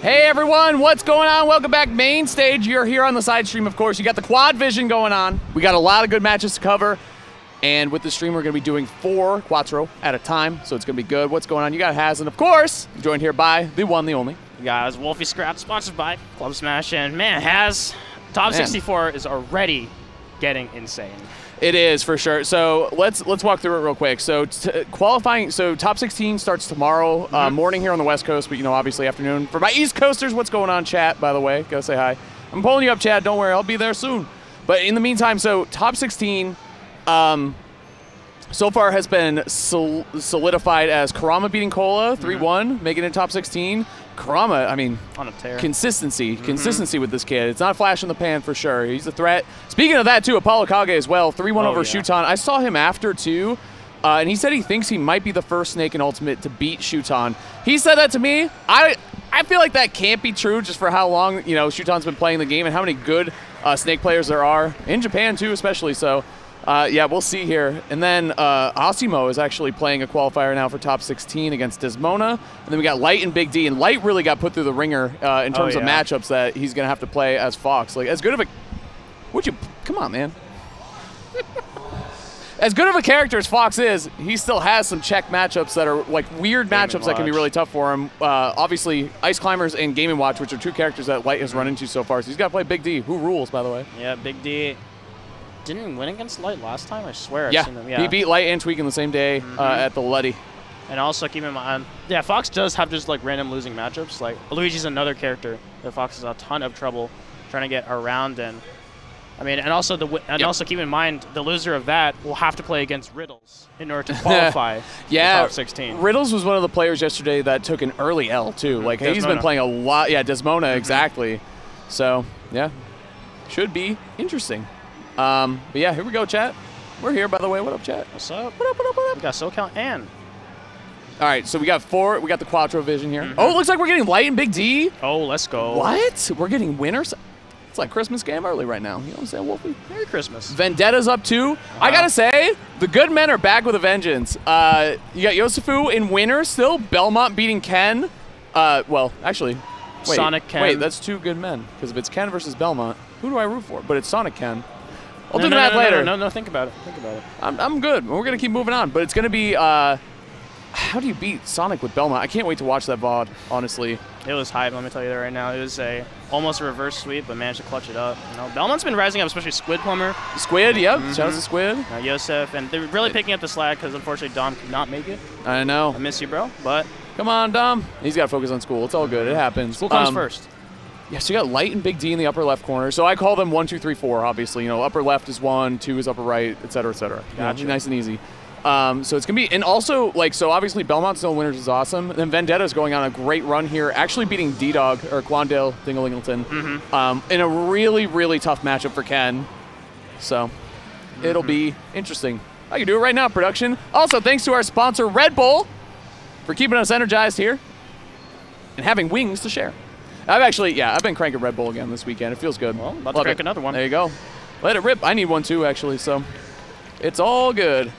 Hey everyone, what's going on? Welcome back, Mainstage. You're here on the side stream, of course. You got the quad vision going on. We got a lot of good matches to cover. And with the stream, we're going to be doing 4 Quattro at a time, so it's going to be good. What's going on? You got Haz, and of course, joined here by the one, the only. You guys, Wolfie Scratch, sponsored by Club Smash. And man, Haz, top 64 is already getting insane. It is, for sure. So let's walk through it real quick. So qualifying, so top 16 starts tomorrow morning here on the West Coast, but you know, obviously afternoon. For my East Coasters, what's going on, chat, by the way? Gotta say hi. I'm pulling you up, chat. Don't worry, I'll be there soon. But in the meantime, so top 16, so far has been solidified as Kurama beating Cola 3-1, making it top 16. Kurama, I mean, on a tear. Consistency with this kid. It's not a flash in the pan for sure. He's a threat. Speaking of that, too, Apollo Kage as well, 3-1 over Shuton. I saw him after, too, and he said he thinks he might be the first Snake in Ultimate to beat Shuton. He said that to me. I feel like that can't be true just for how long, you know, Shuton's been playing the game and how many good Snake players there are in Japan, too, especially. So, yeah, we'll see here. And then Asimo is actually playing a qualifier now for top 16 against Desmona. And then we got Light and Big D. And Light really got put through the ringer in terms of matchups that he's going to have to play as Fox. Like, as good of a... Come on, man. As good of a character as Fox is, he still has some check matchups that are, like, weird matchups that can be really tough for him. Obviously, Ice Climbers and Game & Watch, which are 2 characters that Light has run into so far. So he's got to play Big D, who rules, by the way. Yeah, Big D... Didn't he win against Light last time? I swear I've seen him. Yeah, he beat Light and Tweak in the same day at the Luddy. And also keep in mind, yeah, Fox does have just like random losing matchups. Like Luigi's another character that Fox has a ton of trouble trying to get around. And I mean, and also also keep in mind the loser of that will have to play against Riddles in order to qualify. For top 16. Riddles was one of the players yesterday that took an early L too. Like he's been playing a lot. Yeah, Desmona exactly. So yeah, should be interesting. But yeah, here we go, chat. We're here, by the way. What up, chat? What's up? What up, what up, what up? We got SoCal and. All right, so we got 4. We got the Quattro vision here. Oh, it looks like we're getting Light and Big D. Oh, let's go. What? We're getting winners? It's like Christmas game early right now. You know what I'm saying, Wolfie? Merry Christmas. Vendetta's up too. I gotta say, the good men are back with a vengeance. You got Yosefu in winners still. Belmont beating Ken. Well, actually, wait. Sonic Ken. Wait, that's 2 good men. Because if it's Ken versus Belmont, who do I root for? But it's Sonic Ken. I'll do the math later. No, think about it. Think about it. I'm good. We're going to keep moving on. But it's going to be, how do you beat Sonic with Belmont? I can't wait to watch that VOD, honestly. It was hype, let me tell you that right now. It was almost a reverse sweep, but managed to clutch it up. You know, Belmont's been rising up, especially Squid Plumber. Squid, yep. Shout out to Squid. Yosef, and they're really picking up the slack because unfortunately Dom could not make it. I know. I miss you, bro, but... Come on, Dom. He's got to focus on school. It's all good. It happens. School comes first. Yeah, so you got Light and Big D in the upper left corner. So I call them 1, 2, 3, 4, obviously. You know, upper left is 1, 2 is upper right, et cetera, et cetera. Gotcha. You know, nice and easy. So it's going to be, and also, like, so obviously Belmont still winners is awesome. And then Vendetta's going on a great run here, actually beating D-Dog, or Quandale Dingalingleton, in a really, really tough matchup for Ken. So it'll be interesting. I can do it right now, production. Also, thanks to our sponsor, Red Bull, for keeping us energized here and having wings to share. I've been cranking Red Bull again this weekend. It feels good. Well, about to crank another one. There you go. Let it rip. I need one too, actually, so it's all good.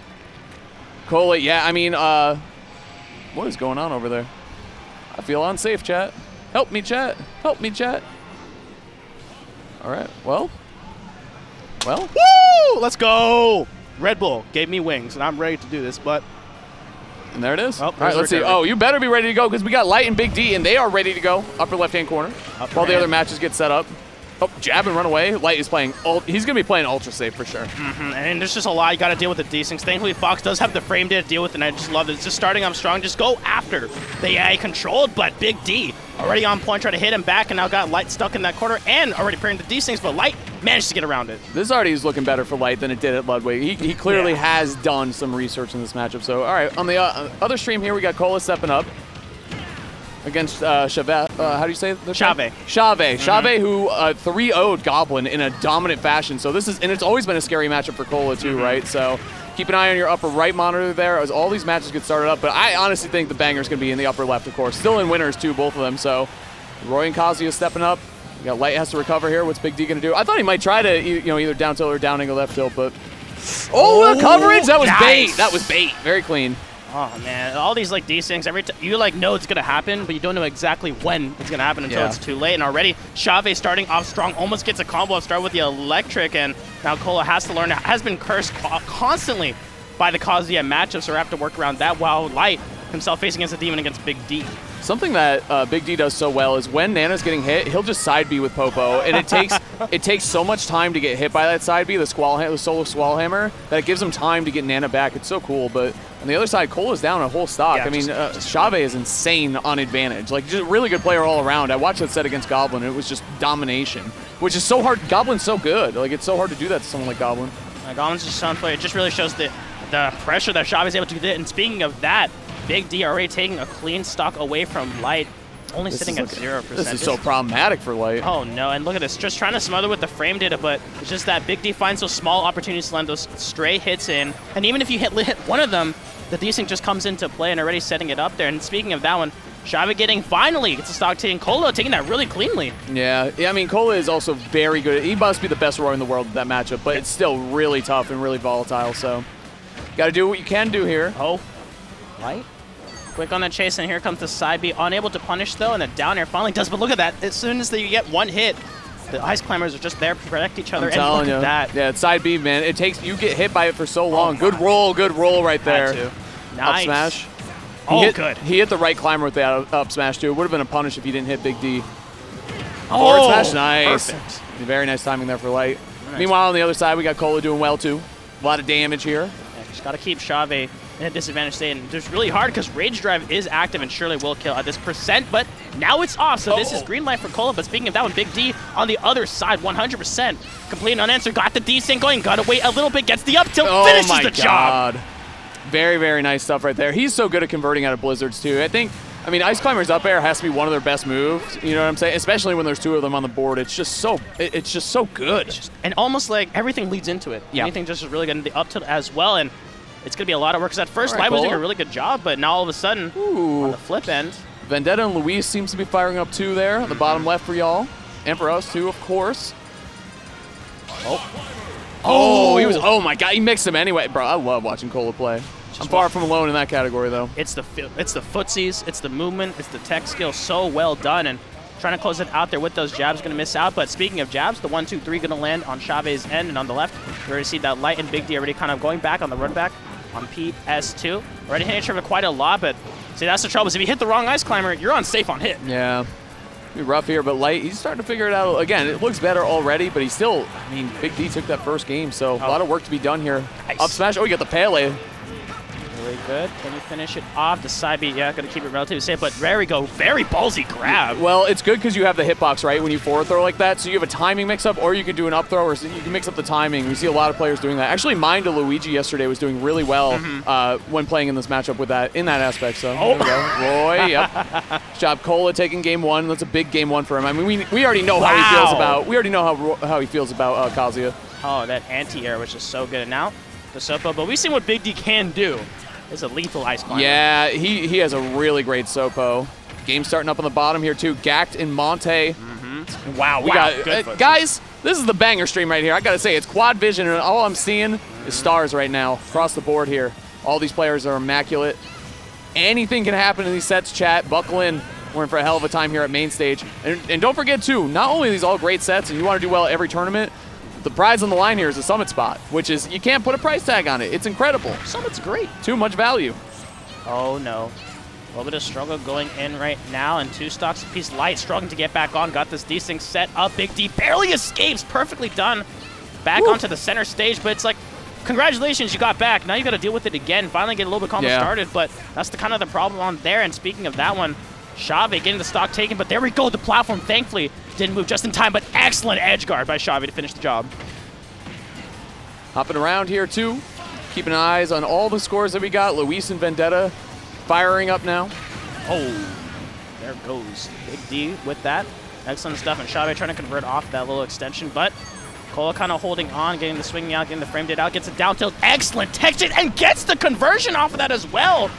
Coley, yeah, I mean, what is going on over there? I feel unsafe, chat. Help me, chat. Help me, chat. All right, well. Woo! Let's go! Red Bull gave me wings, and I'm ready to do this, but... And there it is. Oh, all right, let's see. Oh, you better be ready to go because we got Light and Big D, and they are ready to go. Upper left-hand corner. While the other matches get set up. Oh, jab and run away. Light is playing. He's going to be playing ultra safe for sure. And there's just a lot you got to deal with the D-Syncs. Thankfully, Fox does have the frame to deal with, and I just love it. It's just starting off strong. Just go after the AI controlled, but Big D already on point, trying to hit him back, and now got Light stuck in that corner and already parrying the D-Syncs, but Light managed to get around it. This already is looking better for Light than it did at Ludwig. He clearly has done some research in this matchup. So, all right, on the other stream here, we got Cola stepping up against Chavez. How do you say this? Chavez. Chavez, who 3-0'd Goblin in a dominant fashion. So this is, and it's always been a scary matchup for Cola too, right? So keep an eye on your upper right monitor there as all these matches get started up. But I honestly think the banger's going to be in the upper left, of course. Still in winners too, both of them. So Roy and Kazuya stepping up. We got Light has to recover here. What's Big D going to do? I thought he might try to, either down tilt or down angle left tilt, but the coverage! That was bait. That was bait. Very clean. Oh man, all these like desyncs, every time you like know it's gonna happen, but you don't know exactly when it's gonna happen until it's too late. And already Xave starting off strong, almost gets a combo start with the electric, and now Cola has to learn, has been cursed constantly by the Kazuya matchup, so we have to work around that, while Light himself facing against a demon against Big D. Something that Big D does so well is when Nana's getting hit, he'll just side B with Popo, and it takes so much time to get hit by that side B, the solo Squall Hammer, that it gives him time to get Nana back. It's so cool, but on the other side, Cola's down a whole stock. Yeah, I mean, Xave is insane on advantage. Like, just a really good player all around. I watched that set against Goblin, and it was just domination, which is so hard. Goblin's so good. Like, it's so hard to do that to someone like Goblin. Goblin's just sound player. It just really shows the pressure that Xave is able to get. And speaking of that, Big D already taking a clean stock away from Light, only sitting at 0%. This is so problematic for Light. Oh no, and look at this, just trying to smother with the frame data, but it's just that Big D finds those small opportunities to land those stray hits in, and even if you hit one of them, the desync just comes into play and already setting it up there. And speaking of that one, Xave finally gets a stock taking Cola, taking that really cleanly. Yeah, I mean, Cola is also very good. He must be the best rower in the world at that matchup, but it's still really tough and really volatile, so got to do what you can do here. Oh, Light? Quick on the chase, and here comes the side B. Unable to punish, though, and the down air finally does. But look at that. As soon as you get one hit, the Ice Climbers are just there to protect each other. I'm telling you. That. Yeah, it's side B, man. It takes, you get hit by it for so long. Good roll right there. Nice. Up smash. Good. He hit the right climber with that up smash, too. It would have been a punish if he didn't hit Big D. Oh, forward smash, nice. Perfect. Very nice timing there for Light. Nice. Meanwhile, on the other side, we got Cola doing well, too. A lot of damage here. Yeah, just got to keep Xave in a disadvantaged state, and it's really hard because Rage Drive is active and surely will kill at this %, but now it's off, so this is green light for Cola. But speaking of that one, Big D on the other side, 100%. Complete unanswered, got the desync going, got to wait a little bit, gets the up tilt, finishes the job. Very, very nice stuff right there. He's so good at converting out of blizzards, too. I mean, Ice Climber's up air has to be one of their best moves, you know what I'm saying? Especially when there's two of them on the board. It's just so good. And almost like everything leads into it. Yeah. Anything just really getting the up tilt as well, and it's going to be a lot of work, because at first Light was doing a really good job, but now all of a sudden, on the flip end. Vendetta and Luis seems to be firing up too there, on the bottom left for y'all. And for us too, of course. Oh my god, he mixed him anyway. Bro, I love watching Cola play. I'm far from alone in that category though. It's the footsies, it's the movement, it's the tech skill, so well done, and trying to close it out there with those jabs, going to miss out. But speaking of jabs, the 1, 2, 3 going to land on Xave's end, and on the left, we already see that Light and Big D already kind of going back on the run back on PS2. Already hitting each other quite a lot, but see, that's the trouble, is if you hit the wrong Ice Climber, you're unsafe on hit. Yeah. Be rough here, but Light, he's starting to figure it out. Again, it looks better already, but he's still, I mean, Big D took that first game, so a lot of work to be done here. Nice. Up smash, you got the Pele. Really good. Can you finish it off? The side B, yeah, going to keep it relatively safe, but there we go. Very ballsy grab. Well, it's good because you have the hitbox, right, when you forward throw like that, so you have a timing mix-up, or you could do an up throw, or you can mix up the timing. We see a lot of players doing that. Actually, Mind to Luigi yesterday was doing really well when playing in this matchup with that, in that aspect, so there we go. Roy, yep. Good job. Cola taking game one. That's a big game one for him. I mean, we already know how he feels about, how he feels about Kazuya. Oh, that anti-air was just so good. And now, the Sopo, but we've seen what Big D can do. It's a lethal Ice Climber. Yeah, he has a really great Sopo. Game starting up on the bottom here, too. Gacked and Monte. Wow, we got guys, this is the banger stream right here. I got to say, it's quad vision, and all I'm seeing is stars right now across the board here. All these players are immaculate. Anything can happen in these sets, chat. Buckle in. We're in for a hell of a time here at Mainstage. And don't forget, too, not only are these all great sets, and you want to do well at every tournament, the prize on the line here is a Summit spot, which is, you can't put a price tag on it. It's incredible. Summit's great. Too much value. Oh, no. A little bit of struggle going in right now, and 2 stocks apiece. Light struggling to get back on. Got this desync set up. Big D barely escapes. Perfectly done. Back onto the center stage, but it's like, congratulations, you got back. Now you got to deal with it again. Finally get a little bit calmer started, but that's the kind of the problem on there. And speaking of that one, Xave getting the stock taken, but there we go. The platform, thankfully, didn't move just in time, but excellent edge guard by Xave to finish the job. Hopping around here, too. Keeping eyes on all the scores that we got. Luis and Vendetta firing up now. Oh, there goes Big D with that. Excellent stuff, and Xave trying to convert off that little extension, but Cola kind of holding on, getting the swinging out, getting the frame did out, gets a down tilt. Excellent texture, and gets the conversion off of that as well.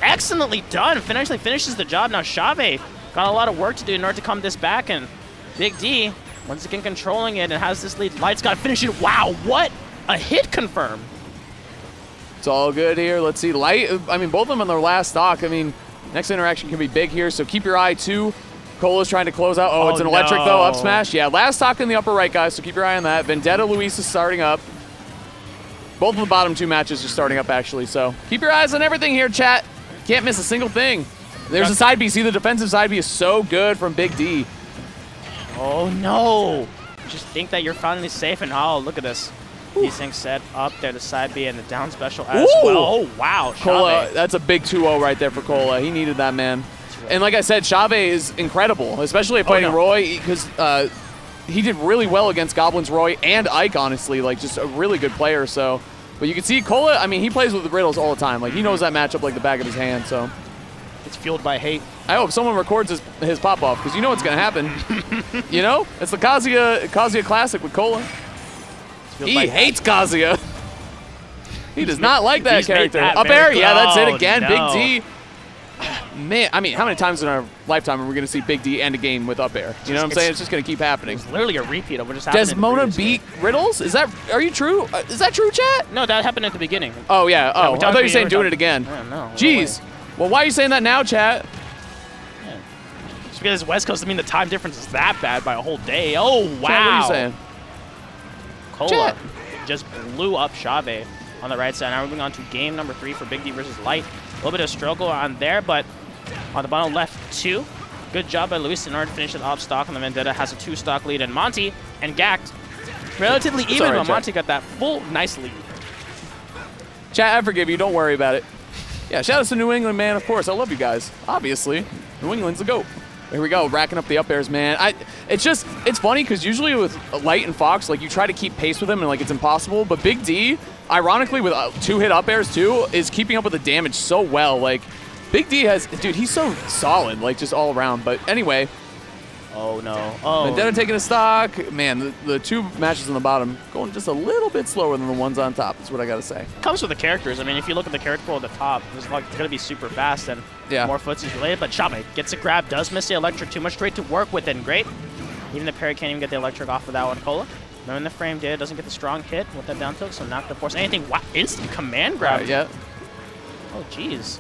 Excellently done. Finally finishes the job. Now Xave got a lot of work to do in order to come this back, and Big D, once again controlling it and has this lead. Light's got to finish it. Wow, what a hit confirm. It's all good here. Let's see. Light, I mean, both of them on their last stock. I mean, next interaction can be big here, so keep your eye, too. Cola's trying to close out. Oh, it's an electric, though. Up smash. Yeah, last stock in the upper right, guys, so keep your eye on that. Vendetta Luis is starting up. Both of the bottom 2 matches are starting up, actually, so keep your eyes on everything here, chat. Can't miss a single thing. There's a side B. See, the defensive side B is so good from Big D. Oh, no. Just think that you're finally safe, and oh, look at this. These things set up there, the side B and the down special as well. Oh, wow. Cola, that's a big 2-0 right there for Cola. He needed that, man. Right. And like I said, Chave is incredible, especially fighting Roy, because he did really well against Goblins Roy and Ike, honestly. Like, just a really good player, so. But you can see Cola, I mean, he plays with the Riddles all the time. Like, he knows that matchup like the back of his hand, so. It's fueled by hate. I hope someone records his pop-off, because you know what's going to happen. You know? It's the Kazuya Classic with Cola. He hates Kazuya. He does not like that character. Up air, yeah, that's it again. No. Big D. Man, I mean, how many times in our lifetime are we going to see Big D end a game with up air? You know what I'm saying? It's just going to keep happening. It's literally a repeat of what just happened. Does Mona beat Riddles? Are you true? Is that true, chat? No, that happened at the beginning. Oh, yeah. Oh, I thought you were saying doing it again. No. Jeez. Well, why are you saying that now, chat? Yeah. Just because it's West Coast, I mean the time difference is that bad by a whole day. Oh, wow. Chat, what are you saying? Cola just blew up Chave on the right side. Now we're moving on to game number 3 for Big D versus Light. A little bit of struggle on there, but on the bottom left 2. Good job by Luis in order to finish the op stock, and the Vendetta has a 2-stock lead. And Monty and Gact relatively even, but Monty got that full nice lead. Chat, I forgive you. Don't worry about it. Yeah, shout out to New England, man. Of course, I love you guys. Obviously, New England's the GOAT. Here we go, racking up the up airs, man. It's funny because usually with Light and Fox, like you try to keep pace with them and like it's impossible. But Big D, ironically, with 2-hit up airs too, is keeping up with the damage so well. Like Big D dude, he's so solid, like just all around. But anyway. Oh no. Oh. Vendetta taking a stock. Man, the 2 matches on the bottom going just a little bit slower than the ones on top. That's what I gotta say. Comes with the characters. I mean, if you look at the character pool at the top, it's like gonna be super fast and more footsies related. But Chave gets a grab, does miss the electric too much straight to work with, and great. Even the parry can't even get the electric off of that one. Cola, knowing the frame did, doesn't get the strong hit with that down tilt, so not gonna force anything. Wow, instant command grab. Yeah. Oh, jeez.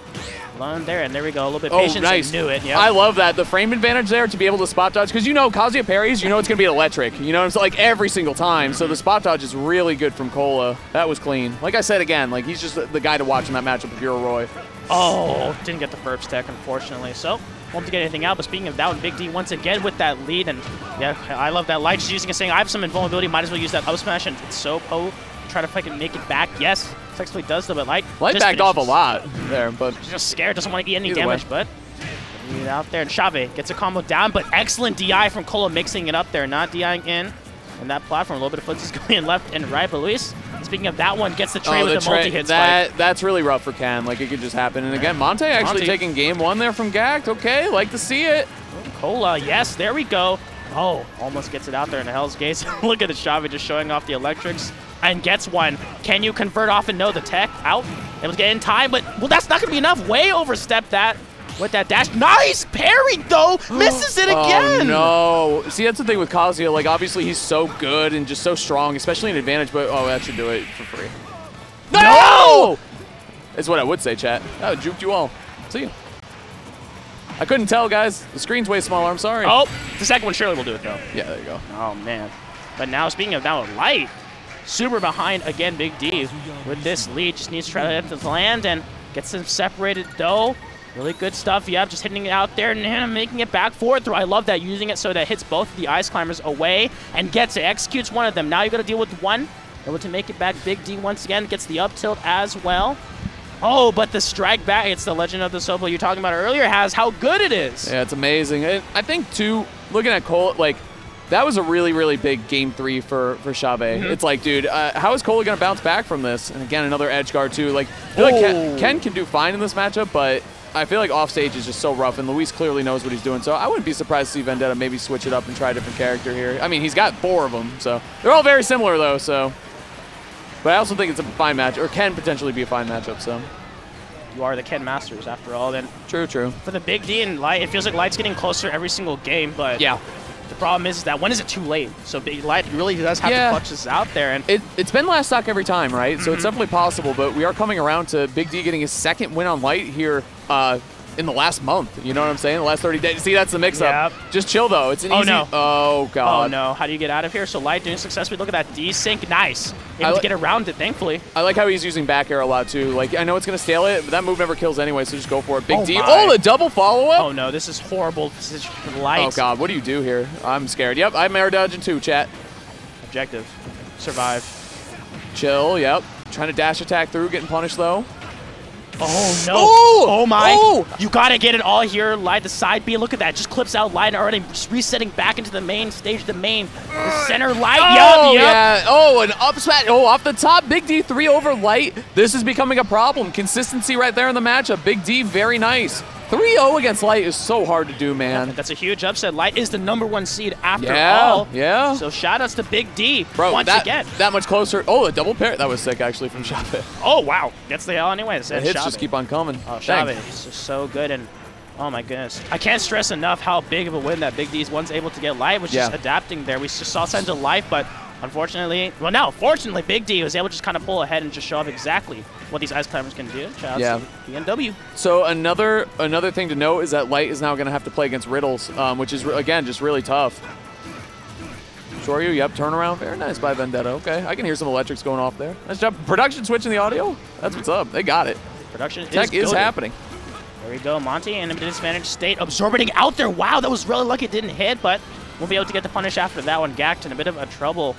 Alone there, and there we go. A little bit of patience. Nice. And knew it. Yep. I love that. The frame advantage there to be able to spot dodge, because you know Kazuya parries, you know it's going to be electric. You know, it's like every single time. So the spot dodge is really good from Cola. That was clean. Like I said again, like he's just the guy to watch in that matchup if you're a Roy. Oh, didn't get the Ferb stack, unfortunately. So, won't to get anything out. But speaking of that one, Big D once again with that lead. And yeah, I love that. Light just using it, saying, I have some invulnerability. Might as well use that up smash. And it's so try to fucking make it back. Yes, successfully does though, but Light backed off a lot there, but just scared, doesn't want to get any damage, but get out there, and Chave gets a combo down, but excellent DI from Cola, mixing it up there, not DIing in. And that platform, a little bit of footsies going left and right, but Luis, speaking of that one, gets the trade with the multi-hit spike. That's really rough for Ken, like it could just happen. And again, Monte actually taking game 1 there from Gact. Okay, like to see it. Cola, yes, there we go. Oh, almost gets it out there in the Hell's Gates. Look at the Chave just showing off the electrics. And gets one. Can you convert off and know the tech out? Able to get in time, but well, that's not gonna be enough. Way overstepped that with that dash. Nice parry though. Misses it again. Oh no. See, that's the thing with Kazuya. Like obviously he's so good and just so strong, especially in advantage. But that should do it for free. No! That's what I would say, chat. That would juked you all. See you. I couldn't tell, guys. The screen's way smaller. I'm sorry. Oh, the second one surely will do it though. Yeah, there you go. Oh man. But now speaking of that one, Light. Super behind again, Big D with this lead. Just needs to try to get to land and gets them separated though. Really good stuff. Yeah, just hitting it out there and making it back forward through. I love that, using it so that it hits both of the Ice Climbers away and gets it, executes one of them. Now you got to deal with one. Able to make it back. Big D once again gets the up tilt as well. Oh, but the strike back, it's the Legend of the Sopo you're talking about earlier, has how good it is. Yeah, it's amazing. I think too, looking at Cole, like, that was a really, really big game 3 for Chave. It's like, dude, how is Cola going to bounce back from this? And again, another edge guard too. Like, I feel like Ken can do fine in this matchup, but I feel like offstage is just so rough, and Luis clearly knows what he's doing. So I wouldn't be surprised to see Vendetta maybe switch it up and try a different character here. I mean, he's got 4 of them, so they're all very similar though. So, but I also think it's a fine match, or can potentially be a fine matchup. So. You are the Ken Masters after all. Then true. For the Big D and Light, it feels like Light's getting closer every single game, but yeah. The problem is that when is it too late? So Big Light really does have to clutch this out there. And it's been last stock every time, right? So it's definitely possible, but we are coming around to Big D getting his second win on Light here in the last month. You know what I'm saying? The last 30 days. See, that's the mix-up. Yep. Just chill, though. It's an easy... no. Oh, God. Oh, no. How do you get out of here? So Light doing successfully. Look at that desync. Nice. Able to get around it, thankfully. I like how he's using back air a lot, too. Like, I know it's going to stale it, but that move never kills anyway, so just go for it. Big D. My. Oh, the double follow-up? Oh, no. This is horrible position for Light. Oh, God. What do you do here? I'm scared. Yep, I'm air dodging, too, chat. Objective. Survive. Chill, yep. Trying to dash attack through, getting punished, though. Oh, no. Ooh! Oh, my. Ooh! You got to get it all here. Light the side B. Look at that. Just clips out Light already. Just resetting back into the main stage. The center Light. Oh, Yup. yeah. Oh, an up smash. Oh, off the top. Big D 3 over Light. This is becoming a problem. Consistency right there in the matchup. Big D, very nice. 3-0 against Light is so hard to do, man. That's a huge upset. Light is the #1 seed after Yeah, all. yeah. So shout-outs to Big D Bro, once again. That much closer. Oh, the double pair. That was sick, actually, from Chavez. Oh, wow. Gets the hell anyways. The hits just keep on coming. Oh, Chavez is just so good. And oh, my goodness. I can't stress enough how big of a win that Big D is once able to get Light, was just adapting there. We just saw signs of life, but unfortunately, well, no, fortunately, Big D was able to just kind of pull ahead and just show off exactly what these Ice Climbers can do. Shout out to BNW. So another thing to note is that Light is now going to have to play against Riddles, which is, again, just really tough. Shoryu, yep, turnaround. Very nice by Vendetta. Okay, I can hear some electrics going off there. Nice job. Production switching the audio? That's what's up. They got it. Production Tech is happening. There we go. Monty in a disadvantaged state. Absorbing out there. Wow, that was really lucky it didn't hit, but won't be able to get the punish after that one. Gacked in a bit of a trouble.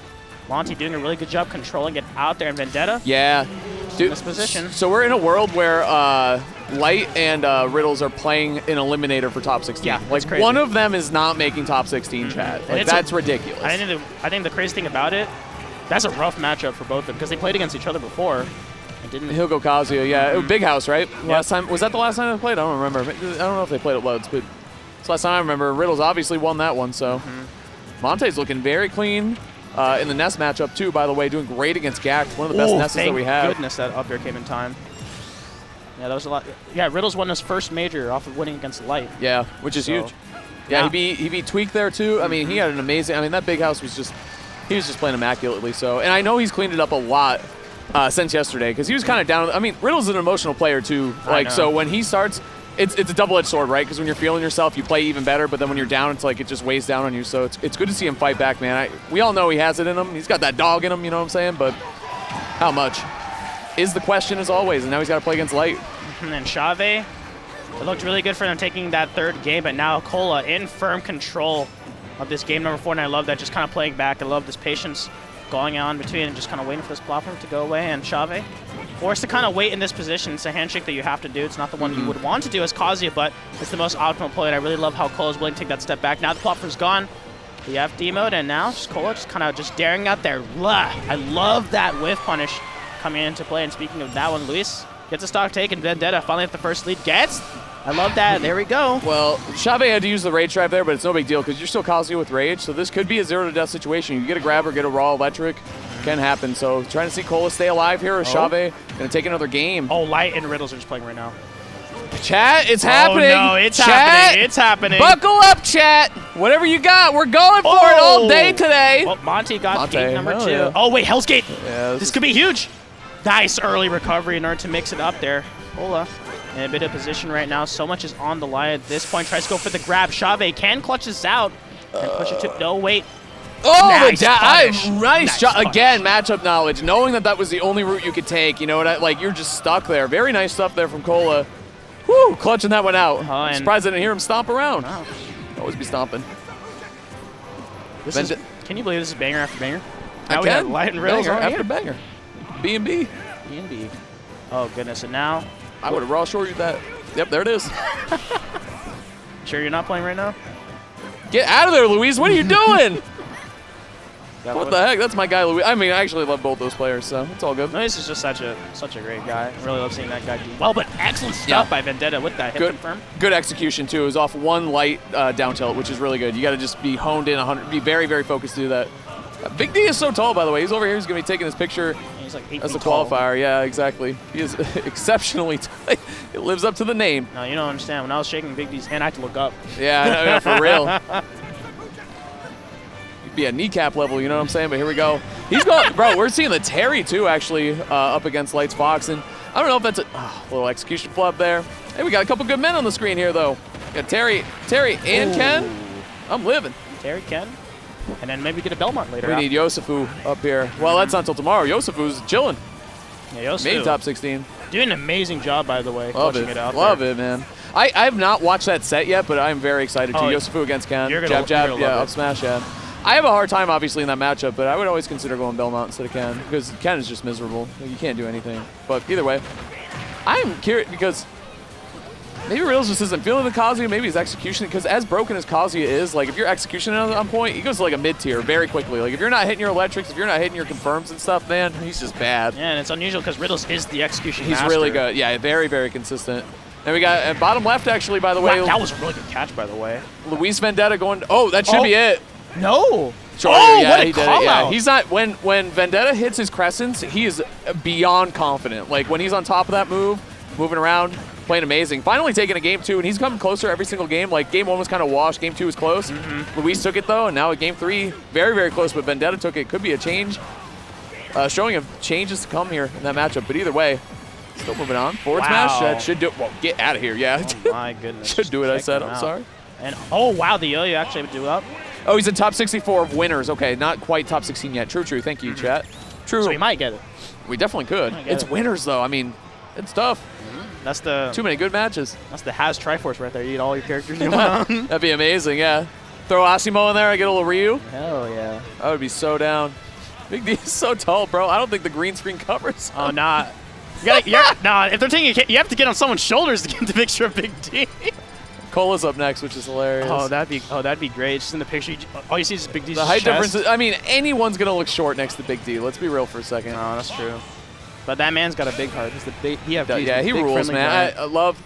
Monty doing a really good job controlling it out there. And Vendetta. Yeah. Dude, in this position. So we're in a world where Light and Riddles are playing an eliminator for top 16. Yeah, like crazy. One of them is not making top 16, chat. Like, that's ridiculous. I think the crazy thing about it, that's a rough matchup for both of them because they played against each other before. And didn't. He'll go Kazuya, yeah. Big House, right? Yeah. Last time, was that the last time they played? I don't remember. I don't know if they played at Loads, but it's the last time I remember. Riddles obviously won that one, so. Monte's looking very clean. In the Nest matchup, too, by the way, doing great against Gact. One of the best Nests that we have. Goodness, that up air came in time. Yeah, that was a lot. Yeah, Riddles won his first major off of winning against Light. Yeah, which is huge. Yeah, he beat Tweak there, too. I mean, he had an amazing... I mean, that Big House was just... He was just playing immaculately, so... And I know he's cleaned it up a lot since yesterday, because he was kind of down... I mean, Riddle's an emotional player, too. Like, so when he starts... It's a double-edged sword, right? Because when you're feeling yourself, you play even better, but then when you're down, it's like it just weighs down on you. So it's good to see him fight back, man. We all know he has it in him. He's got that dog in him, you know what I'm saying? But how much is the question, as always, and now he's got to play against Light. And Chavez, it looked really good for them taking that third game, but now Cola in firm control of this game number 4, and I love that, just kind of playing back. I love this patience going on between and just kind of waiting for this platform to go away, and Chavez forced to kind of wait in this position. It's a handshake that you have to do. It's not the one you would want to do as Kazuya, but it's the most optimal play, and I really love how Cola's willing to take that step back. Now the platform's gone. The FD mode, and now just Cola just kind of just daring out there. I love that whiff punish coming into play, and speaking of that one, Luis gets a stock take, and Vendetta finally at the first lead gets. I love that. There we go. Well, Chavez had to use the Rage Drive there, but it's no big deal because you're still Kazuya with Rage, so this could be a 0-to-death situation. You get a grab or get a raw electric. Can happen. So trying to see Cola stay alive here. Or Chavez going to take another game. Oh, Light and Riddles are just playing right now. Chat, it's happening. Oh, no, it's chat, happening. It's happening. Buckle up, chat. Whatever you got, we're going for it all day today. Well, Monty got game number 2. Yeah. Oh, wait, Hell's Gate. Yeah, this could be huge. Nice early recovery in order to mix it up there. Cola in a bit of position right now. So much is on the line at this point. Tries to go for the grab. Chavez can clutch this out. And push it to... No, wait. Oh, nice nice job. Again, matchup knowledge. Knowing that that was the only route you could take. You know what? Like, you're just stuck there. Very nice stuff there from Cola. Woo, clutching that one out. I'm surprised I didn't hear him stomp around. Wow. Always be stomping. Can you believe this is banger after banger? Now we have Light and Riddles after banger. B&B. B&B. Oh, goodness. And now... I would have raw short you that. Yep, there it is. Sure you're not playing right now? Get out of there, Luis. What are you doing? What the heck? That's my guy, Luis. I mean, I actually love both those players, so it's all good. Luis is just such a great guy. I really love seeing that guy do well, but excellent stuff by Vendetta with that hit confirm. Good execution, too. It was off one light down tilt, which is really good. You got to just be honed in, be very, very focused to do that. Big D is so tall, by the way. He's over here. He's going to be taking his picture like as a qualifier. Yeah, exactly. He is exceptionally tall. It lives up to the name. No, you don't understand. When I was shaking Big D's hand, I had to look up. Yeah, for real. be at kneecap level, you know what I'm saying? But here we go. He's going, bro, we're seeing the Terry too, actually, up against Lights Fox. And I don't know if that's a little execution flub there. Hey, we got a couple good men on the screen here, though. Got Terry, and Ken. I'm living. Terry, Ken. And then maybe get a Belmont later. We need Yosefu up here. Well, that's not until tomorrow. Yosefu's chilling. Yeah, Yosefu. Made top 16. Doing an amazing job, by the way. Love it. Love it, man. I have not watched that set yet, but I'm very excited to. Yosefu against Ken. Jab, jab, up smash, yeah. I have a hard time, obviously, in that matchup, but I would always consider going Belmont instead of Ken because Ken is just miserable. You can't do anything. But either way, I'm curious because maybe Riddles just isn't feeling the Kazuya, maybe his execution, because as broken as Kazuya is, like if your execution is on point, he goes to like a mid-tier very quickly. Like if you're not hitting your electrics, if you're not hitting your confirms and stuff, man, he's just bad. Yeah, and it's unusual because Riddles is the execution He's master. really good. Yeah, very, very consistent. And we got bottom left, actually, by the way. Wow, that was a really good catch, by the way. Luis Vendetta going, oh, that should be it. No. Sure, oh, yeah, what a he did call it. Yeah. out. He's not, when Vendetta hits his crescents, he is beyond confident. Like when he's on top of that move, moving around, playing amazing. Finally taking a game 2, and he's coming closer every single game. Like game 1 was kind of washed, game 2 was close. Luis took it though, and now at game 3, very, very close, but Vendetta took it. Could be a change, showing of changes to come here in that matchup. But either way, still moving on. Forward smash, that should do it. Well, get out of here, yeah. Oh my goodness. Should do it, I said, I'm sorry. And oh wow, the yo-yo actually would do up. Oh, he's in top 64 of winners. Okay, not quite top 16 yet. True, true. Thank you, chat. True. So we might get it. We definitely could. It's winners, though. I mean, it's tough. That's the too many good matches. That's the Has Triforce right there. You eat all your characters in one. That'd be amazing, yeah. Throw Asimo in there, I get a little Ryu. Hell yeah. I would be so down. Big D is so tall, bro. I don't think the green screen covers. Oh, nah. Nah, if they're taking you have to get on someone's shoulders to get the picture of Big D. Cola's up next, which is hilarious. Oh, that'd be great. Just in the picture, all you see is Big D's the height chest. difference. I mean, anyone's gonna look short next to Big D. Let's be real for a second. No, that's true. But that man's got a big heart. He's the big. Yeah, he rules, man. I love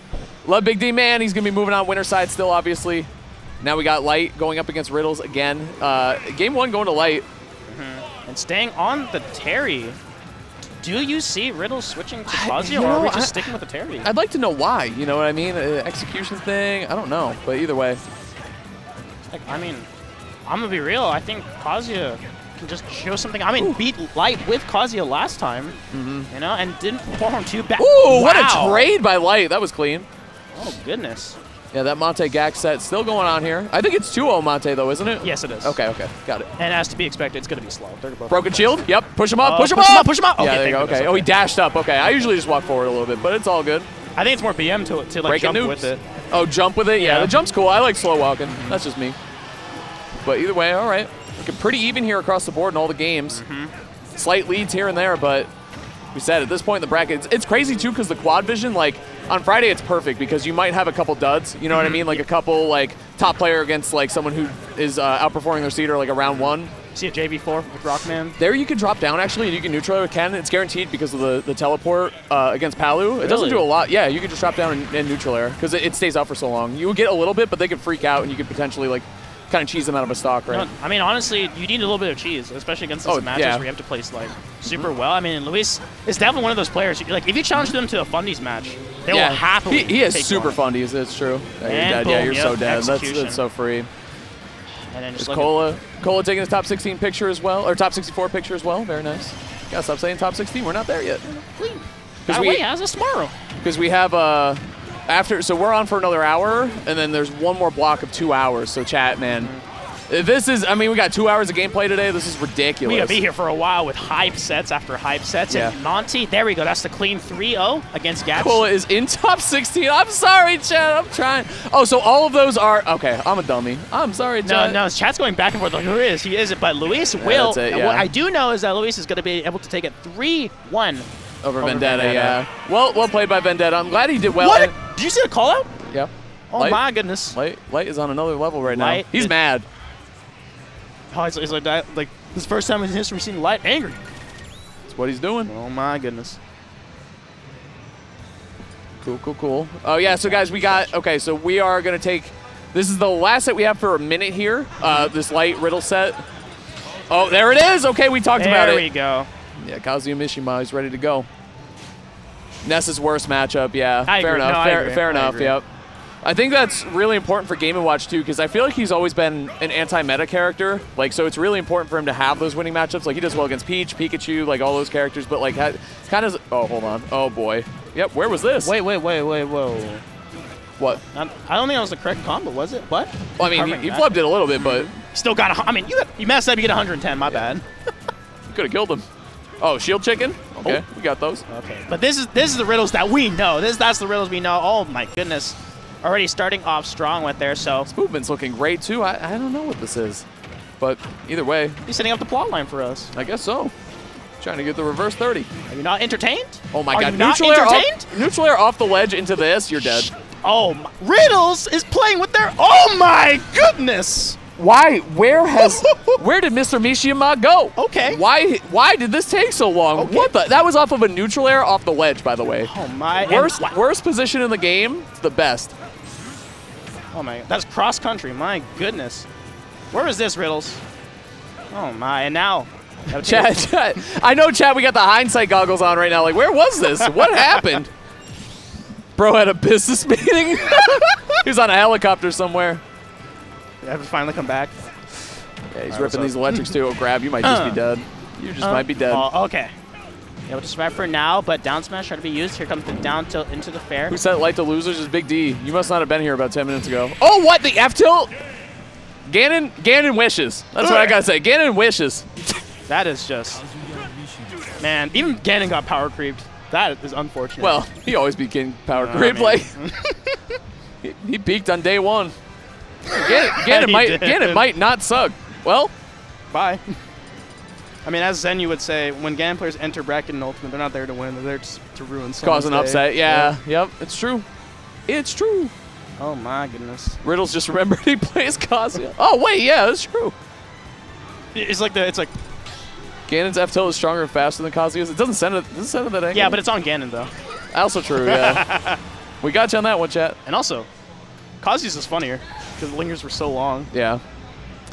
Big D, man. He's gonna be moving on winner side still, obviously. Now we got Light going up against Riddles again. Game 1 going to Light. And staying on the Terry. Do you see Riddles switching to Kazuya, or are we just sticking with the Terry? I'd like to know why. You know what I mean? Execution thing. I don't know, but either way. Like, I mean, I'm gonna be real. I think Kazuya can just show something. I mean, beat Light with Kazuya last time, you know, and didn't perform too bad. Ooh, what a trade by Light. That was clean. Oh goodness. Yeah, that Monte Gak set still going on here. I think it's 2-0 Monte, though, isn't it? Yes, it is. Okay, got it. And as to be expected, it's going to be slow. Broken shield? Yep. Push him up, push him up! Push him up! Okay, yeah, there you go. Okay. Oh, he dashed up. Okay, I usually just walk forward a little bit, but it's all good. I think it's more BM to like, jump with it. Oh, jump with it? Yeah, the jump's cool. I like slow walking. That's just me. But either way, all right. Looking pretty even here across the board in all the games. Slight leads here and there, but we said at this point in the bracket, it's crazy too because the quad vision, like on Friday, it's perfect because you might have a couple duds. You know what I mean? Like a couple like top player against like someone who is outperforming their seed or like a round 1. See a JV4 with Rockman. There you can drop down actually, and you can neutral with Ken. It's guaranteed because of the teleport against Palu. It doesn't do a lot. Yeah, you can just drop down and neutral air because it stays out for so long. You will get a little bit, but they can freak out, and you could potentially like kind of cheese them out of a stock, right? I mean, honestly, you need a little bit of cheese, especially against these matches where you have to place like super well. I mean, Luis is definitely one of those players. Like, if you challenge them to a Fundies match, they will happily. He has super Fundies. It's true. Yeah, you're dead. Yeah, you're so dead. That's so free. And then just Cola taking his top 16 picture as well, or top 64 picture as well. Very nice. Gotta stop saying top 16. We're not there yet. Gotta wait. How's this tomorrow? Because we have so we're on for another hour, and then there's one more block of 2 hours. So chat, man. This is, I mean, we got 2 hours of gameplay today. This is ridiculous. We're going to be here for a while with hype sets after hype sets. And Monty, there we go. That's the clean 3-0 against Gaps. Cola is in top 16. I'm sorry, chat. I'm trying. Oh, so all of those are, okay, I'm a dummy. I'm sorry, chat. No, chat's going back and forth. Like, who is? He isn't. But Luis will. That's it, what I do know is that Luis is going to be able to take it 3-1. Over Vendetta, yeah. Well played by Vendetta. I'm glad he did well. What? Did you see the call out? Yeah. Oh, my goodness. Light is on another level right now. He's mad. Oh, it's like that. Like, this is the first time in history we've seen Light angry. That's what he's doing. Oh, my goodness. Cool. Oh, yeah, so, guys, we got, okay, so we are going to take, this is the last set we have for a minute here, this Light Riddle set. Oh, there it is. Okay, we talked about it. There we go. Yeah, Kazuya Mishima is ready to go. Nessa's worst matchup, yeah. Fair enough. Fair enough, yep. I think that's really important for Game & Watch, too, because I feel like he's always been an anti-meta character. Like, so it's really important for him to have those winning matchups. Like, he does well against Peach, Pikachu, like, all those characters. But, like, kind of... Oh, hold on. Oh, boy. Yep, where was this? Wait, whoa. What? I don't think that was the correct combo, was it? What? Well, I mean, he flubbed it a little bit, but... Still got a... I mean, you messed up, you get 110, my bad. You could have killed him. Oh, shield chicken? Okay, we got those. Okay, but this is the riddles that we know. That's the riddles we know. Oh, my goodness. Already starting off strong with there, so... This movement's looking great, too. I don't know what this is. But either way... He's setting up the plot line for us. I guess so. Trying to get the reverse 30. Are you not entertained? Oh, my God. Neutral air off the ledge into this. You're dead. Oh, Riddles is playing with their... Oh, my goodness! Why? Where did Mr. Mishima go? Okay. Why did this take so long? Okay. What the? That was off of a neutral air off the ledge, by the way. Oh, my... Worst position in the game. It's the best. Oh, my... That's cross-country. My goodness. Where is this, Riddles? Oh, my. And now... Chat. I know, chat, we got the hindsight goggles on right now. Like, where was this? What happened? Bro had a business meeting. He was on a helicopter somewhere. You have to finally come back. Yeah, he's ripping these electrics too. Oh, grab. You might just be dead. You just might be dead. Oh, okay. Able to survive for now, but down smash trying to be used. Here comes the down tilt into the fair. Who sent light to losers is Big D. You must not have been here about 10 minutes ago. Oh, what? The F tilt? Ganon wishes. That's what I gotta say. Ganon wishes. That is just... Man, even Ganon got power creeped. That is unfortunate. Well, he always be getting power creeped. Like, he peaked on day one. Ganon might not suck. Well, bye. I mean, as Zen, you would say, when Ganon players enter bracket and ultimate, they're not there to win. They're there to ruin someone's cause an upset. Yeah. Yep. It's true. It's true. Oh my goodness. Riddles just remembered he plays Kazuya. Oh wait, yeah, that's true. It's like Ganon's F tilt is stronger and faster than Kazuya's. It doesn't send it that angle. Yeah, but it's on Ganon though. Also true. Yeah. We got you on that one, chat. And also, Kazuya's is funnier because the lingers were so long. Yeah.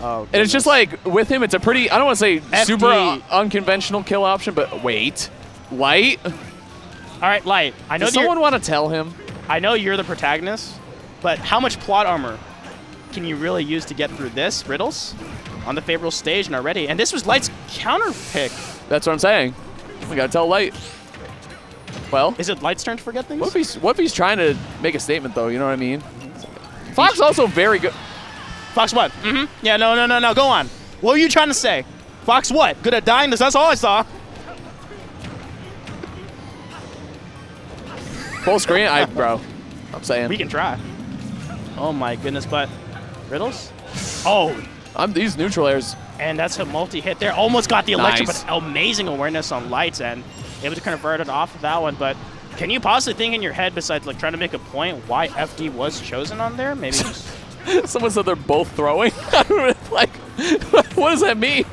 Oh, and it's just like, with him, it's a pretty, I don't want to say FD. super unconventional kill option, but wait. Light? All right, Light. I know Does someone want to tell him? I know you're the protagonist, but how much plot armor can you really use to get through this, Riddles? On the favorable stage and already. And this was Light's counter pick. That's what I'm saying. We got to tell Light. Well. Is it Light's turn to forget things? What if he's trying to make a statement, though? You know what I mean? Fox also very good. Fox what? Mm-hmm. Yeah, no. Go on. What were you trying to say? Fox what? Good at dying? That's all I saw. Full screen? Bro. I'm saying. We can try. Oh, my goodness. But Riddles? Oh. These neutral airs. And that's a multi-hit there. Almost got the electric, Nice. but amazing awareness on Light's end. Able to convert it off of that one. But can you possibly think in your head, besides like trying to make a point, why FD was chosen on there? Maybe just... Someone said they're both throwing. Like, what does that mean?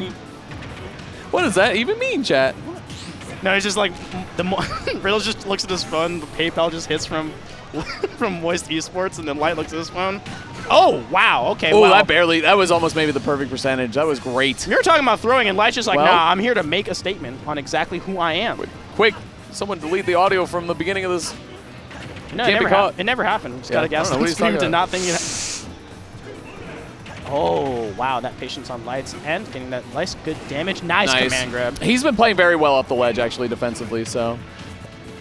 What does that even mean, chat? No, it's just like Riddles just looks at his phone. The PayPal just hits from Moist Esports, and then Light looks at his phone. Oh wow, okay. Oh, wow. that was almost maybe the perfect percentage. That was great. We were talking about throwing, and Light's just like, Well, nah, I'm here to make a statement on exactly who I am. Quick, someone delete the audio from the beginning of this. No, Can't it never happened. Just Yeah, gotta I guess. don't know what he's talking Did not about. think Oh wow, that patience on Light's end, getting that nice good damage. Nice command grab. He's been playing very well off the ledge, actually, defensively, so.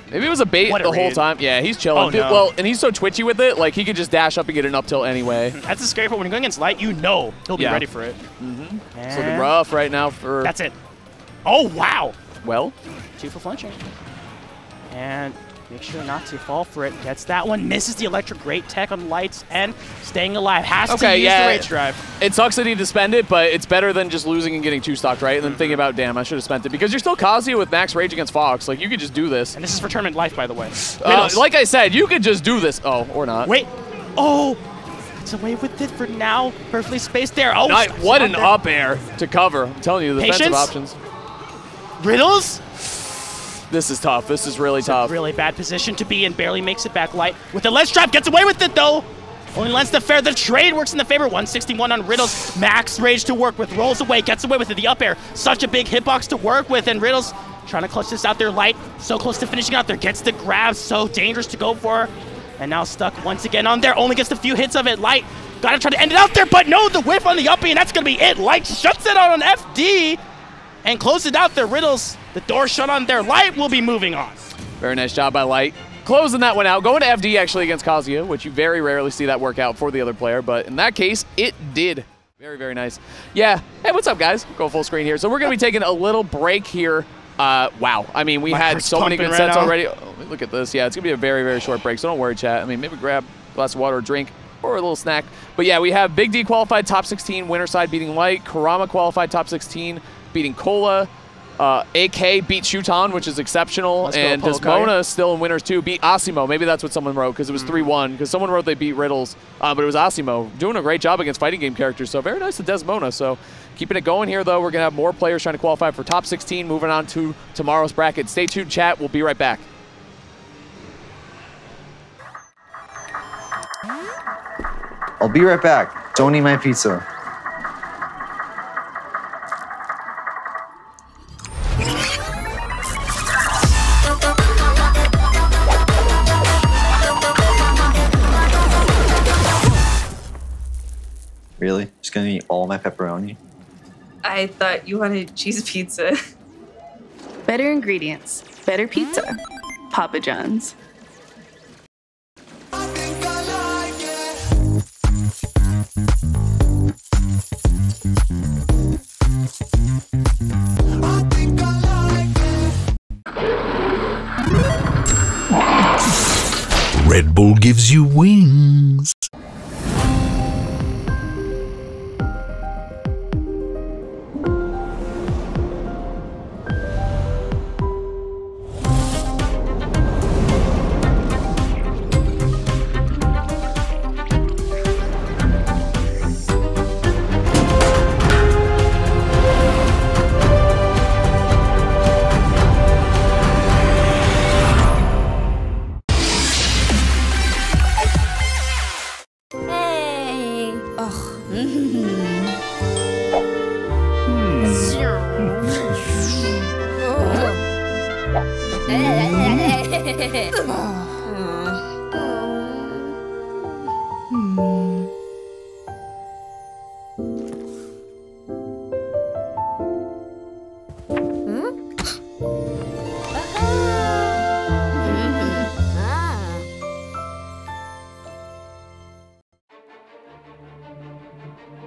Maybe it was a bait the whole time. Yeah, he's chilling. Oh, no. Well, and he's so twitchy with it, like he could just dash up and get an up tilt anyway. That's the scary part. When you're going against Light, you know he'll be ready for it. Mm-hmm. It's looking rough right now for... That's it. Oh, wow. Well. 2 for flinching. And make sure not to fall for it. Gets that one. Misses the electric. Great tech on Light's end. Staying alive. Has to use the rage drive. It sucks that he had to spend it, but it's better than just losing and getting 2-stocked, right? And then thinking about, damn, I should have spent it. Because you're still Kazuya with max rage against Fox. Like, you could just do this. And this is for tournament life, by the way. Like I said, you could just do this. Oh, or not. Wait. Oh. Gets away with it for now. Perfectly spaced there. Oh, what an up air to cover. I'm telling you, the defensive options. Riddles? This is tough. This is really tough. A really bad position to be in. Barely makes it back. Light with the ledge trap. Gets away with it, though. Only lends the fair. The trade works in the favor. 161 on Riddles. Max rage to work with. Rolls away. Gets away with it. The up air. Such a big hitbox to work with. And Riddles trying to clutch this out there. Light so close to finishing out there. Gets the grab. So dangerous to go for. And now stuck once again on there. Only gets a few hits of it. Light gotta try to end it out there, but no, the whiff on the uppie, and that's gonna be it. Light shuts it out on FD and closes out their riddles. The door shut on their. Light will be moving on. Very nice job by Light. Closing that one out. Going to FD actually against Kazuya, which you very rarely see that work out for the other player, but in that case, it did. Very, very nice. Yeah. Hey, what's up, guys? Go full screen here. So we're going to be taking a little break here. Wow. I mean, we had so many good sets already. Oh, look at this. Yeah, it's going to be a very, very short break, so don't worry, chat. I mean, maybe grab a glass of water or drink or a little snack. But yeah, we have Big D qualified top 16, winner side beating Light. Kurama qualified top 16, beating Cola. AK beat Shuton, which is exceptional, and Desmona still in winners too, beat Asimo. Maybe that's what someone wrote, because it was 3-1, because someone wrote they beat Riddles, but it was Asimo. Doing a great job against fighting game characters, so very nice to Desmona. So keeping it going here, though. We're going to have more players trying to qualify for top 16, moving on to tomorrow's bracket. Stay tuned, chat. We'll be right back. I'll be right back. Don't eat my pizza. Really? Just gonna eat all my pepperoni? I thought you wanted cheese pizza. Better ingredients, better pizza. Papa John's. Red Bull gives you wings.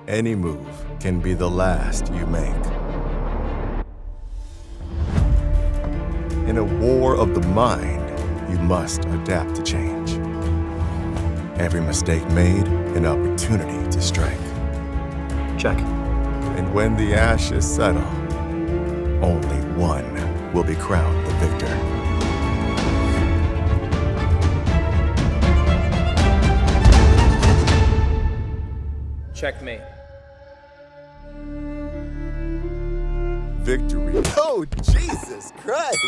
Any move can be the last you make. In a war of the mind, you must adapt to change. Every mistake made, an opportunity to strike. Check. And when the ashes settle, only one will be crowned the victor. Checkmate. Victory. Oh, Jesus Christ!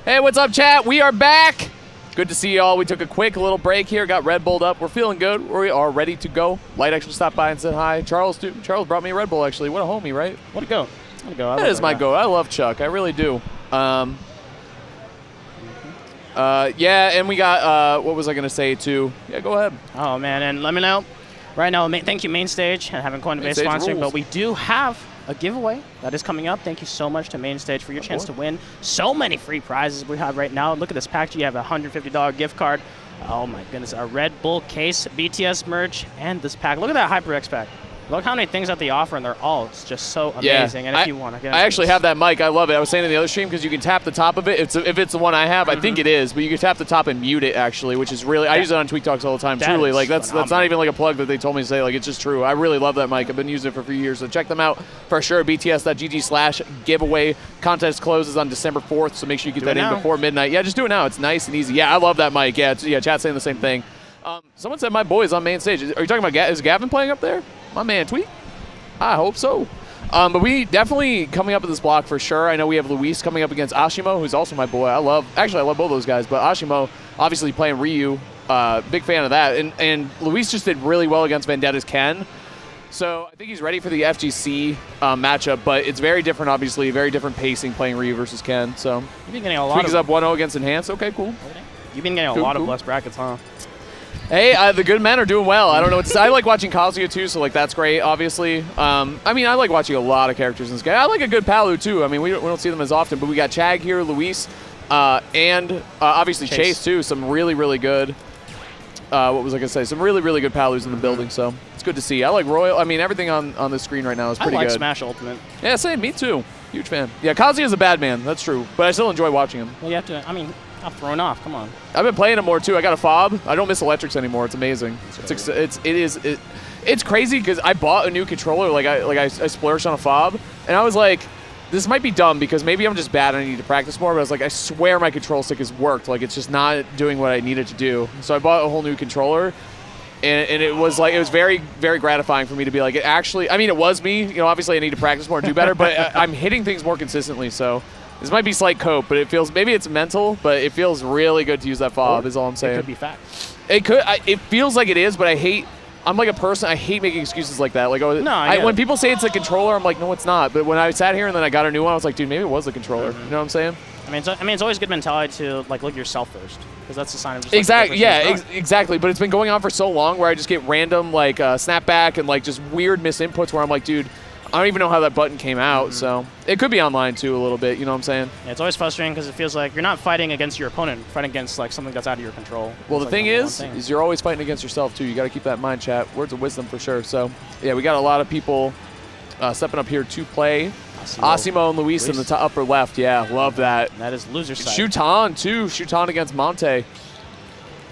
Hey, what's up, chat? We are back. Good to see y'all. We took a quick little break here, got Red Bulled up. We're feeling good. We are ready to go. Light actually stopped by and said hi. Charles, too. Charles brought me a Red Bull, actually. What a homie, right? What a go. What a go. That is my go. I love Chuck. I really do. Yeah, and we got, what was I going to say, too? Yeah, go ahead. Oh, man, and let me know. Right now, thank you, Mainstage, and having Coinbase sponsoring, but we do have a giveaway that is coming up. Thank you so much to Mainstage for your chance to win so many free prizes we have right now. Look at this package. You have a $150 gift card. Oh, my goodness. A Red Bull case, BTS merch, and this pack. Look at that HyperX pack. Look how many things that they offer, and they're all just so amazing. And if you want to get I actually have that mic. I love it. I was saying in the other stream because you can tap the top of it. If it's the one I have, I think it is, but you can tap the top and mute it actually, which is really I use it on Tweak Talks all the time. Truly, like that's not even like a plug that they told me to say. Like it's just true. I really love that mic. I've been using it for a few years, so check them out for sure. BTS.gg/giveaway. Contest closes on December 4th, so make sure you get that in before midnight. Yeah, just do it now. It's nice and easy. Yeah, I love that mic. Yeah, chat's saying the same thing. Someone said my boy's on main stage. Are you talking about is Gavin playing up there? My man Tweak. I hope so. But we definitely coming up in this block for sure. I know we have Luis coming up against Ashimo, who's also my boy. I love both those guys, but Ashimo obviously playing Ryu. Big fan of that. And Luis just did really well against Vendetta's Ken. So I think he's ready for the FGC matchup, but it's very different, obviously, very different pacing playing Ryu versus Ken. So you've been getting a lot. Tweak is up 1-0 against Enhance. Okay, cool. You've been getting a lot of blessed brackets, huh? Hey, the good men are doing well. I don't know what to say. I like watching Kazuya too, so like that's great, obviously. I mean, I like watching a lot of characters in this game. I like a good Palu too. I mean, we don't see them as often, but we got Chag here, Luis, and obviously Chase too. Some really, really good. What was I gonna say? Some really, really good Palus in the building. So it's good to see. I like Royal. I mean, everything on the screen right now is pretty good. I like Smash Ultimate. Yeah, same. Me too. Huge fan. Yeah, Kazuya is a bad man. That's true, but I still enjoy watching him. Well, you have to. I mean. I'm thrown off. Come on. I've been playing it more too. I got a fob. I don't miss electrics anymore. It's amazing. It's crazy because I bought a new controller. I splurged on a fob, and I was like, this might be dumb because maybe I'm just bad and I need to practice more. But I was like, I swear my control stick has worked. Like it's just not doing what I needed to do. So I bought a whole new controller. And it was very, very gratifying for me to be like, it actually, I mean, it was me. You know, obviously I need to practice more and do better, but I'm hitting things more consistently. So this might be slight cope, but it feels, maybe it's mental, but it feels really good to use that fob is all I'm saying. It could be fact. It feels like it is, but I'm like a person, I hate making excuses like that. Like, when people say it's a controller, I'm like, no, it's not. But when I sat here and then I got a new one, I was like, dude, maybe it was the controller. You know what I'm saying? I mean, it's always good mentality to like look at yourself first, because that's a sign of just exactly. Exactly. But it's been going on for so long where I just get random like snapback and like just weird misinputs where I'm like, dude, I don't even know how that button came out. So it could be online too a little bit. You know what I'm saying? Yeah, it's always frustrating because it feels like you're not fighting against your opponent, you're fighting against like something that's out of your control. Well, the thing is you're always fighting against yourself too. You got to keep that in mind, chat. Words of wisdom for sure. So yeah, we got a lot of people stepping up here to play. Asimo and Luis in the upper left. Yeah, love that. That is loser side. Shutan, too. Shutan against Monte.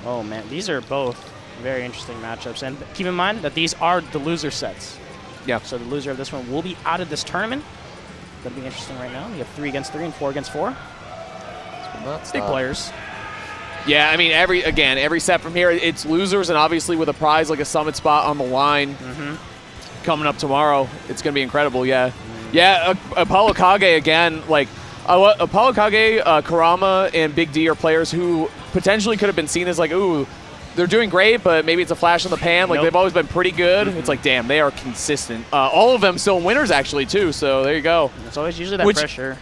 Oh, man. These are both very interesting matchups. And keep in mind that these are the loser sets. Yeah. So the loser of this one will be out of this tournament. Going to be interesting right now. We have 3 against 3 and 4 against 4. Big players. Yeah, I mean, every set from here, it's losers, and obviously with a prize like a summit spot on the line coming up tomorrow, it's going to be incredible, yeah. Yeah, Apollo Kage again, like, Apollo Kage, Karama, and Big D are players who potentially could have been seen as like, ooh, they're doing great, but maybe it's a flash in the pan. Like, they've always been pretty good. It's like, damn, they are consistent. All of them still winners, actually, too, so there you go. It's always usually that pressure.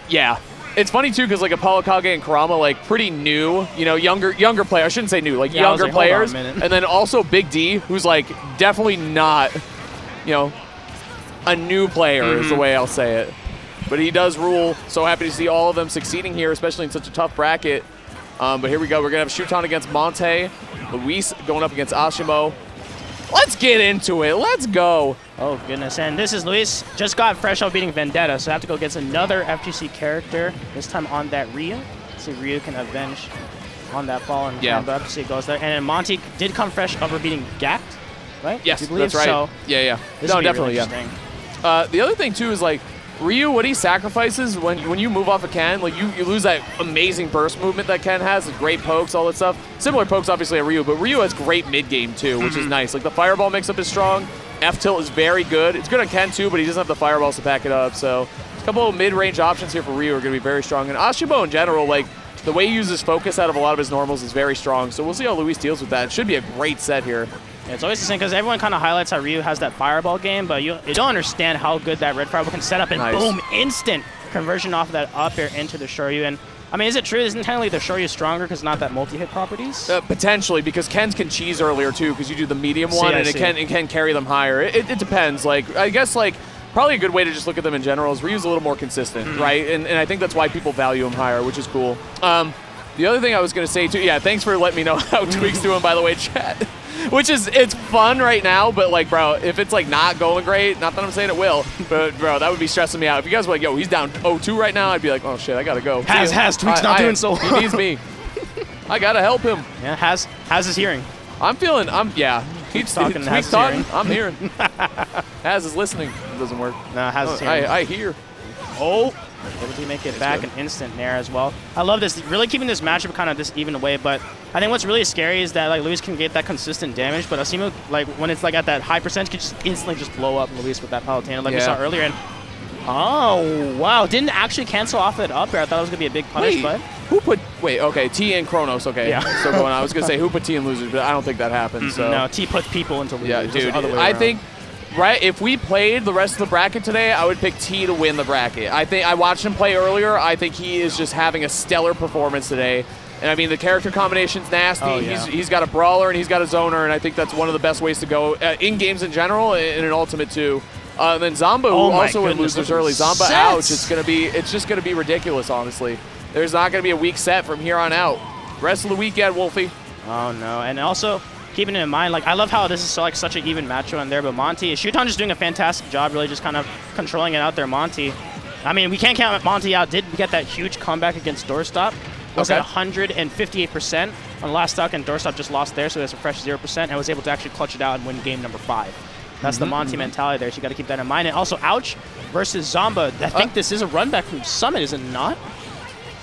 Yeah. It's funny, too, because, like, Apollo Kage and Karama, like, pretty new, you know, younger players. I shouldn't say new, like, younger players. And then also Big D, who's, like, definitely not, you know, a new player is the way I'll say it. But he does rule. So happy to see all of them succeeding here, especially in such a tough bracket. But here we go. We're going to have Shutan against Monte. Luis going up against Ashimo. Let's get into it. Let's go. Oh, goodness. And this is Luis. Just got fresh out beating Vendetta, so I have to go against another FGC character, this time on that Ryu. Let's see if Ryu can avenge on that fall. And but FGC goes there. And then Monte did come fresh over beating Gact, right? Yes, that's right. So yeah. No, definitely, really the other thing, too, is, like, Ryu, what he sacrifices when you move off of Ken, like, you lose that amazing burst movement that Ken has, like great pokes, all that stuff. Similar pokes, obviously, at Ryu, but Ryu has great mid-game, too, which is nice. Like, the Fireball mix-up is strong. F-tilt is very good. It's good on Ken, too, but he doesn't have the Fireballs to back it up, so couple of mid-range options here for Ryu are going to be very strong. And Ashibo in general, like, the way he uses focus out of a lot of his normals is very strong. So we'll see how Luis deals with that. It should be a great set here. Yeah, it's always the same because everyone kind of highlights how Ryu has that fireball game, but you don't understand how good that red fireball can set up and boom, instant conversion off of that up air into the Shoryu. And I mean, is it true? Isn't technically the Shoryu stronger because not that multi-hit properties? Potentially, because Ken's can cheese earlier too, because you do the medium one and it can carry them higher. It depends. Like, I guess, like, probably a good way to just look at them in general is Ryu's a little more consistent, right? And I think that's why people value him higher, which is cool. The other thing I was going to say too, yeah, thanks for letting me know how Tweak's doing, by the way, chat. Which is, it's fun right now, but like, bro, if it's like not going great, not that I'm saying it will, but bro, that would be stressing me out. If you guys were like, yo, he's down 0-2 right now, I'd be like, oh shit, I gotta go. Tweak's not doing so well. He needs me. I gotta help him. Yeah, Has is hearing. Yeah. Tweak's talking, Tweak's talking, I'm hearing. Has is listening. It doesn't work. No, Has is hearing. I hear. Oh. Able to make it back an instant nair as well. I love this, really keeping this matchup kind of this even away, but I think what's really scary is that like Luis can get that consistent damage, but Asimo, like when it's like at that high percentage, can just instantly just blow up Luis with that Palutena like we saw earlier. And oh, wow, didn't actually cancel off that up air. I thought it was going to be a big punish, but... Okay, T and Kronos, okay. Yeah. So going on, I was going to say who put T in losers, but I don't think that happened. So. No, T puts people into losers. Yeah, dude, I think... Right, if we played the rest of the bracket today, I would pick T to win the bracket. I watched him play earlier. I think he is just having a stellar performance today. And I mean, the character combination's nasty. Oh, yeah. He's got a brawler and he's got a zoner, and I think that's one of the best ways to go in games in general, in an ultimate too. And then Zamba, who also went losers early. Zamba, ouch! It's just gonna be ridiculous, honestly. There's not gonna be a weak set from here on out. Rest of the weekend, Wolfie. Oh no, and also. Keeping it in mind, like I love how this is so, like such an even matchup on there, but Monty, Shuton just doing a fantastic job, really just kind of controlling it out there. Monty, I mean, we can't count Monty out. Did get that huge comeback against Doorstop? Was at 158% on last stock, and Doorstop just lost there, so there's a fresh 0%, and was able to actually clutch it out and win game number 5. That's the Monty mentality there, so you got to keep that in mind. And also, Ouch versus Zamba. I think this is a run back from Summit, is it not?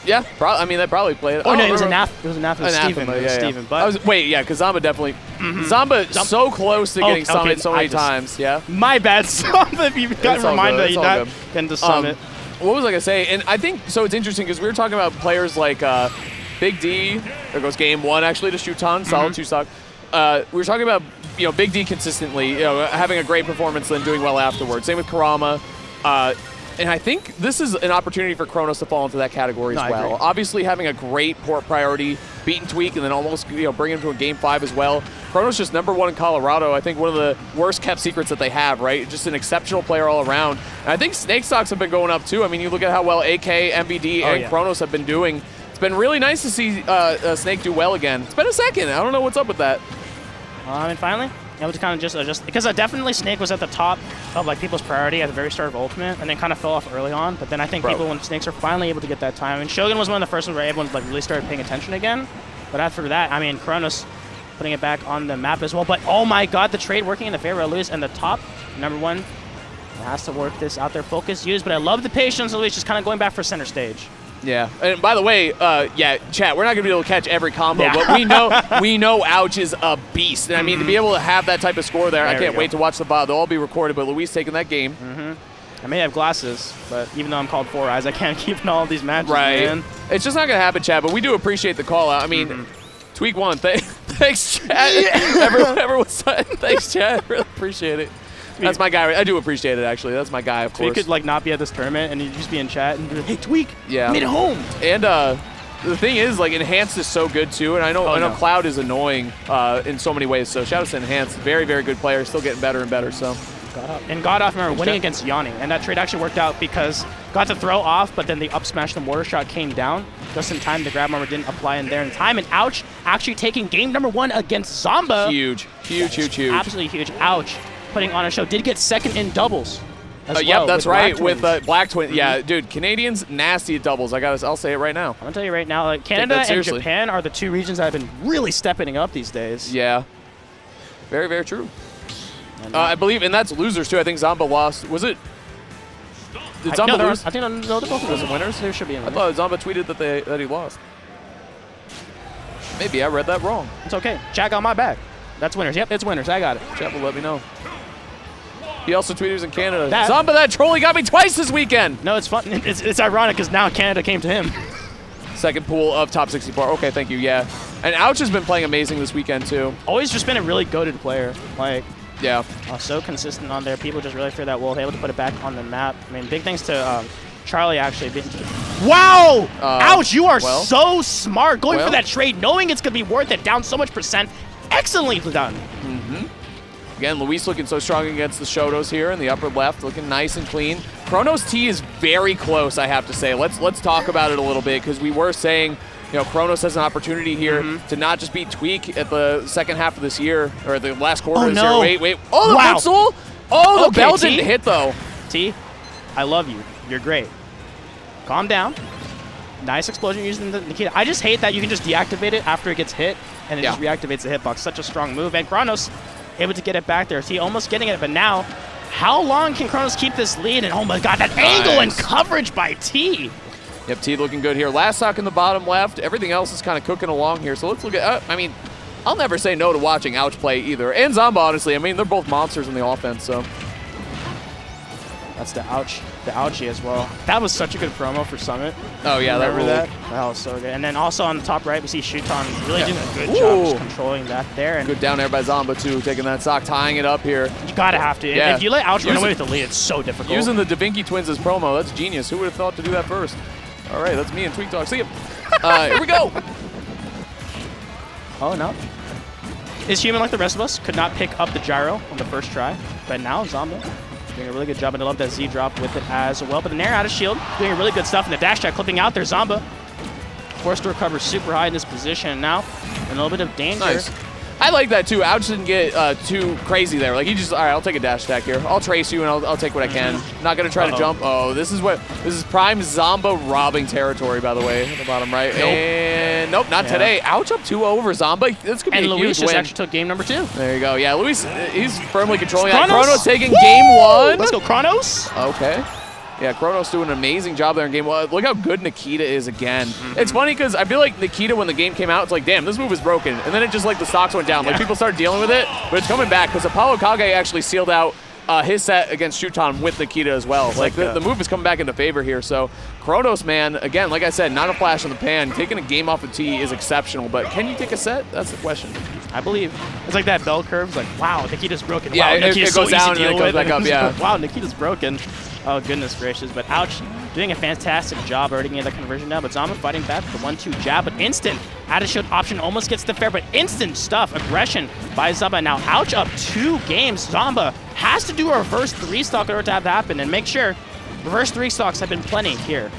Yeah, I mean, they probably played it. Oh, no, it was a NAF. It was a NAF with Steven. Steven. But because Zamba definitely... Zamba so close to getting Summit so many times, yeah? My bad, Zamba. You got reminded that you not getting to Summit. What was I going to say? And I think, so it's interesting because we were talking about players like Big D. There goes game 1, actually, to Shuton. Solid 2-stock. We were talking about, Big D consistently, having a great performance, then doing well afterwards. Same with Karama. And I think this is an opportunity for Kronos to fall into that category as well. Obviously, having a great port priority, beating Tweak, and then almost bring him to a game 5 as well. Kronos just #1 in Colorado. I think one of the worst kept secrets that they have, right? Just an exceptional player all around. And I think Snake stocks have been going up too. I mean, you look at how well AK, MVD, and Kronos have been doing. It's been really nice to see Snake do well again. It's been a second. I don't know what's up with that. I mean, finally. Able to kind of just adjust, because definitely Snake was at the top of like people's priority at the very start of Ultimate, and then kind of fell off early on. But then I think people, when Snakes are finally able to get that time, and Shogun was one of the first ones where everyone like really started paying attention again. But after that, I mean, Kronos putting it back on the map as well. But oh my God, the trade working in the favor of Luis, and the top #1 has to work this out there. Focus used, but I love the patience of Luis just kind of going back for center stage. Yeah, and by the way, chat, we're not gonna be able to catch every combo, but we know Ouch is a beast. And I mean, to be able to have that type of score there I can't wait to watch the VOD. They'll all be recorded, but Luis taking that game. I may have glasses, but even though I'm called 4 Eyes, I can't keep in all of these matches, man. It's just not gonna happen, chat, but we do appreciate the call out. I mean, Tweak 1, thanks, chat. Everyone's thanks, chat. Really appreciate it. That's my guy. I do appreciate it, actually. That's my guy, of course. Tweak could like not be at this tournament and he'd just be in chat and be like, hey, Tweak, made it home. And the thing is, like, Enhanced is so good, too. And I know Cloud is annoying in so many ways. So shout out to Enhanced. Very, very good player. Still getting better and better, so. God off, remember, winning against Yanni. And that trade actually worked out because got to throw off, but then the up smash, the mortar shot came down. Just in time, the grab armor didn't apply in there in time. And Ouch actually taking game #1 against Zamba. Huge. Absolutely huge. Ouch. Putting on a show. Did get second in doubles. Yep, that's right. With Black Twin. Yeah, dude, Canadians nasty at doubles. I'll say it right now. I'm gonna tell you right now, like Canada and Japan are the 2 regions that have been really stepping up these days. Yeah. Very, very true. I believe, and that's losers too. I think Zamba lost. Was it? Did Zamba lose? I think no, they're both losing winners. There should be. I thought Zamba tweeted that he lost. Maybe I read that wrong. It's okay. Chat got my back. That's winners. Yep, it's winners. I got it. Chat will let me know. He also tweeted he was in Canada. That- Zomba, that trolley got me twice this weekend. No, it's fun. It's ironic because now Canada came to him. Second pool of top 64. Okay, thank you. Yeah. And Ouch has been playing amazing this weekend, too. Always just been a really goated player. Like, Yeah. so consistent on there. People just really fear that wall. Able to put it back on the map. I mean, big thanks to Charlie, actually. Wow! Ouch, you are well. so smart. Going Well. for that trade, knowing it's going to be worth it. Down so much percent. Excellently done. Again, Luis looking so strong against the Shotos here in the upper left, looking nice and clean. Chronos T is very close, I have to say. Let's talk about it a little bit, because we were saying, you know, Chronos has an opportunity here to not just beat Tweak at the second half of this year, or the last quarter of this no. year. Wait. Oh, the Wow. pixel! Oh, the Okay, bell T. didn't hit, though. T, I love you. You're great. Calm down. Nice explosion using the Nikita. I just hate that you can just deactivate it after it gets hit, and it just reactivates the hitbox. Such a strong move. And Kronos able to get it back there. T almost getting it, but now, how long can Kronos keep this lead? And oh my god, that angle and coverage by T. Yep, T looking good here. Last stock in the bottom left. Everything else is kind of cooking along here. So let's look at, I mean, I'll never say no to watching Ouch play either. And Zomba, honestly. I mean, they're both monsters in the offense, so. That's the ouchie as well. That was such a good promo for Summit. Oh, yeah, that Remember ruled. that? That was so good. And then also on the top right, we see Shuton really doing a good Ooh. job just controlling that there. And Good down there by Zomba, too, taking that stock, tying it up here. you gotta have to. Yeah. If you let Ouch run Use away it. with the lead, it's so difficult. Using the Da Vinci Twins as promo, that's genius. Who would have thought to do that first? All right, that's me and Tweak Talk. See ya. Here we go. Oh, no. Is human like the rest of us? Could not pick up the gyro on the first try. But now Zomba doing a really good job. And I love that Z drop with it as well. But the Nair out of shield, doing really good stuff. And the dash attack clipping out there. Zomba forced to recover super high in this position. And now in a little bit of danger. Nice. I like that, too. Ouch didn't get too crazy there. Like, he just, all right, I'll take a dash attack here. I'll trace you, and I'll take what I can. Not going to try to jump. Oh, this is prime Zomba robbing territory, by the way, at the bottom right. Nope. And nope, not today. Ouch up 2-0 over Zomba. This could be And a Luis huge just win. actually took game number 2. There you go. Yeah, Luis, he's firmly controlling that. Kronos? Kronos taking Woo! game 1. Let's go, Kronos. Okay. Yeah, Kronos doing an amazing job there in game 1. Look how good Nikita is again. It's funny because I feel like Nikita, when the game came out, it's like, damn, this move is broken. And then it just, like, the stocks went down. Like, people started dealing with it, but it's coming back because Apollo Kage actually sealed out his set against Shuton with Nikita as well. Like, the move is coming back into favor here. So, Kronos, man, again, like I said, not a flash in the pan. Taking a game off of T is exceptional, but can you take a set? That's the question. I believe. It's like that bell curve. It's like, wow, Nikita's broken. Yeah, wow, it Nikita's goes so down easy to and deal then it goes with. back up, yeah. Wow, Nikita's broken. Oh, goodness gracious. But Ouch doing a fantastic job already getting that conversion down. But Zomba fighting back with the 1-2 jab. But instant added shield option almost gets the fair. But instant stuff. Aggression by Zomba. Now Ouch up 2 games. Zomba has to do a reverse 3-stock in order to have that happen. And make sure reverse 3-stocks have been plenty here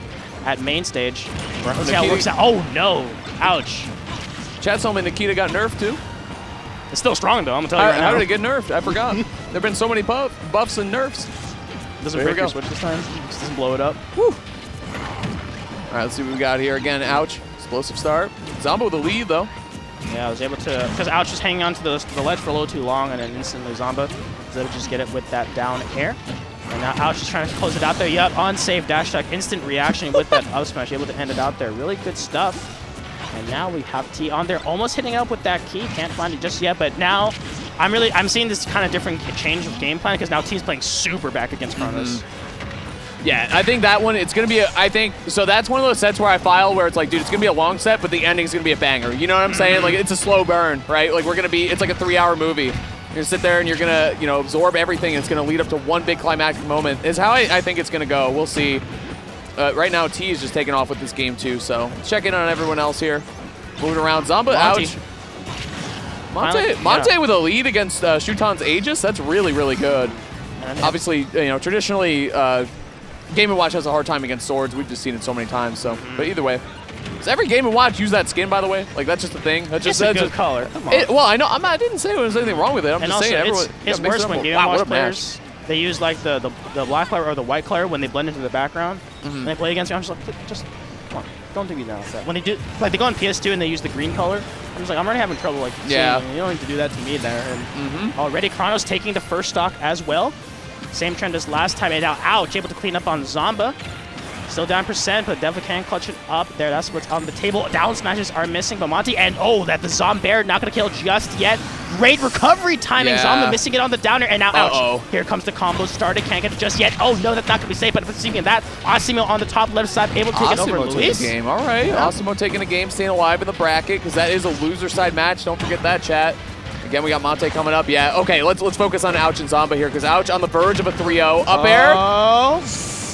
at Mainstage. Let's see how it works out. Oh, no. Ouch. Chat told me Nikita got nerfed, too. It's still strong, though. I'm going to tell you right now. How did it get nerfed? I forgot. There have been so many buffs and nerfs. Doesn't There we break your go. switch this time. Just doesn't blow it up. Whew. All right, let's see what we got here. Again, Ouch. Explosive start. Zomba with a lead, though. Yeah, I was able to, because Ouch was hanging on to the ledge for a little too long, and then instantly Zomba was able to just get it with that down air. And now Ouch is trying to close it out there. Yep, unsafe dash attack, instant reaction with that up smash, able to end it out there. Really good stuff. And now we have T on there, almost hitting up with that key. Can't find it just yet, but now I'm seeing this kind of different change of game plan because now T's playing super back against Kronos. Yeah, I think that one, it's going to be, so that's one of those sets where I file where it's like, dude, it's going to be a long set, but the ending's going to be a banger. You know what I'm saying? Like, it's a slow burn, right? Like, it's like a 3-hour movie. You're going to sit there and you're going to, you know, absorb everything, and it's going to lead up to one big climactic moment, is how I think it's going to go. We'll see. Right now, T is just taking off with this game, too, so let's check in on everyone else here. Moving around. Zomba, Ouch. Monte with a lead against Shuton's Aegis. That's really, really good. Obviously, you know, traditionally, Game & Watch has a hard time against swords. We've just seen it so many times. So, but either way, does every Game & Watch use that skin? By the way, like that's just a thing. That's just a good color. Come on. Well, I know. I didn't say there was anything wrong with it. I'm And just also, saying everyone. it's mix worse it up. when Game Wow, & what Watch a match. players, they use like the black color or the white color when they blend into the background. And they play against you. I'm just like, just come on, don't do me that. When they do, like they go on PS2 and they use the green color. I'm just like, I'm already having trouble. Like, Yeah. you don't need to do that to me there. And already Kronos taking the first stock as well. Same trend as last time. And now Ouch able to clean up on Zomba. Still down percent, but definitely can clutch it up there. That's what's on the table. Down smashes are missing, but Monte, and that the Zombear not going to kill just yet. Great recovery timing. Yeah. Zomba missing it on the downer, and now Uh-oh. ouch. Here comes the combo started. Can't get it just yet. Oh no, that's not going to be safe, but seeing that, Asimo on the top left side, able to take it over Asimo Luis. taking a game. All right. Yeah. Asimo taking a game, staying alive in the bracket, because that is a loser side match. Don't forget that, chat. Again, we got Monte coming up. Yeah, okay, let's focus on Ouch and Zomba here, because Ouch on the verge of a 3-0. Up air.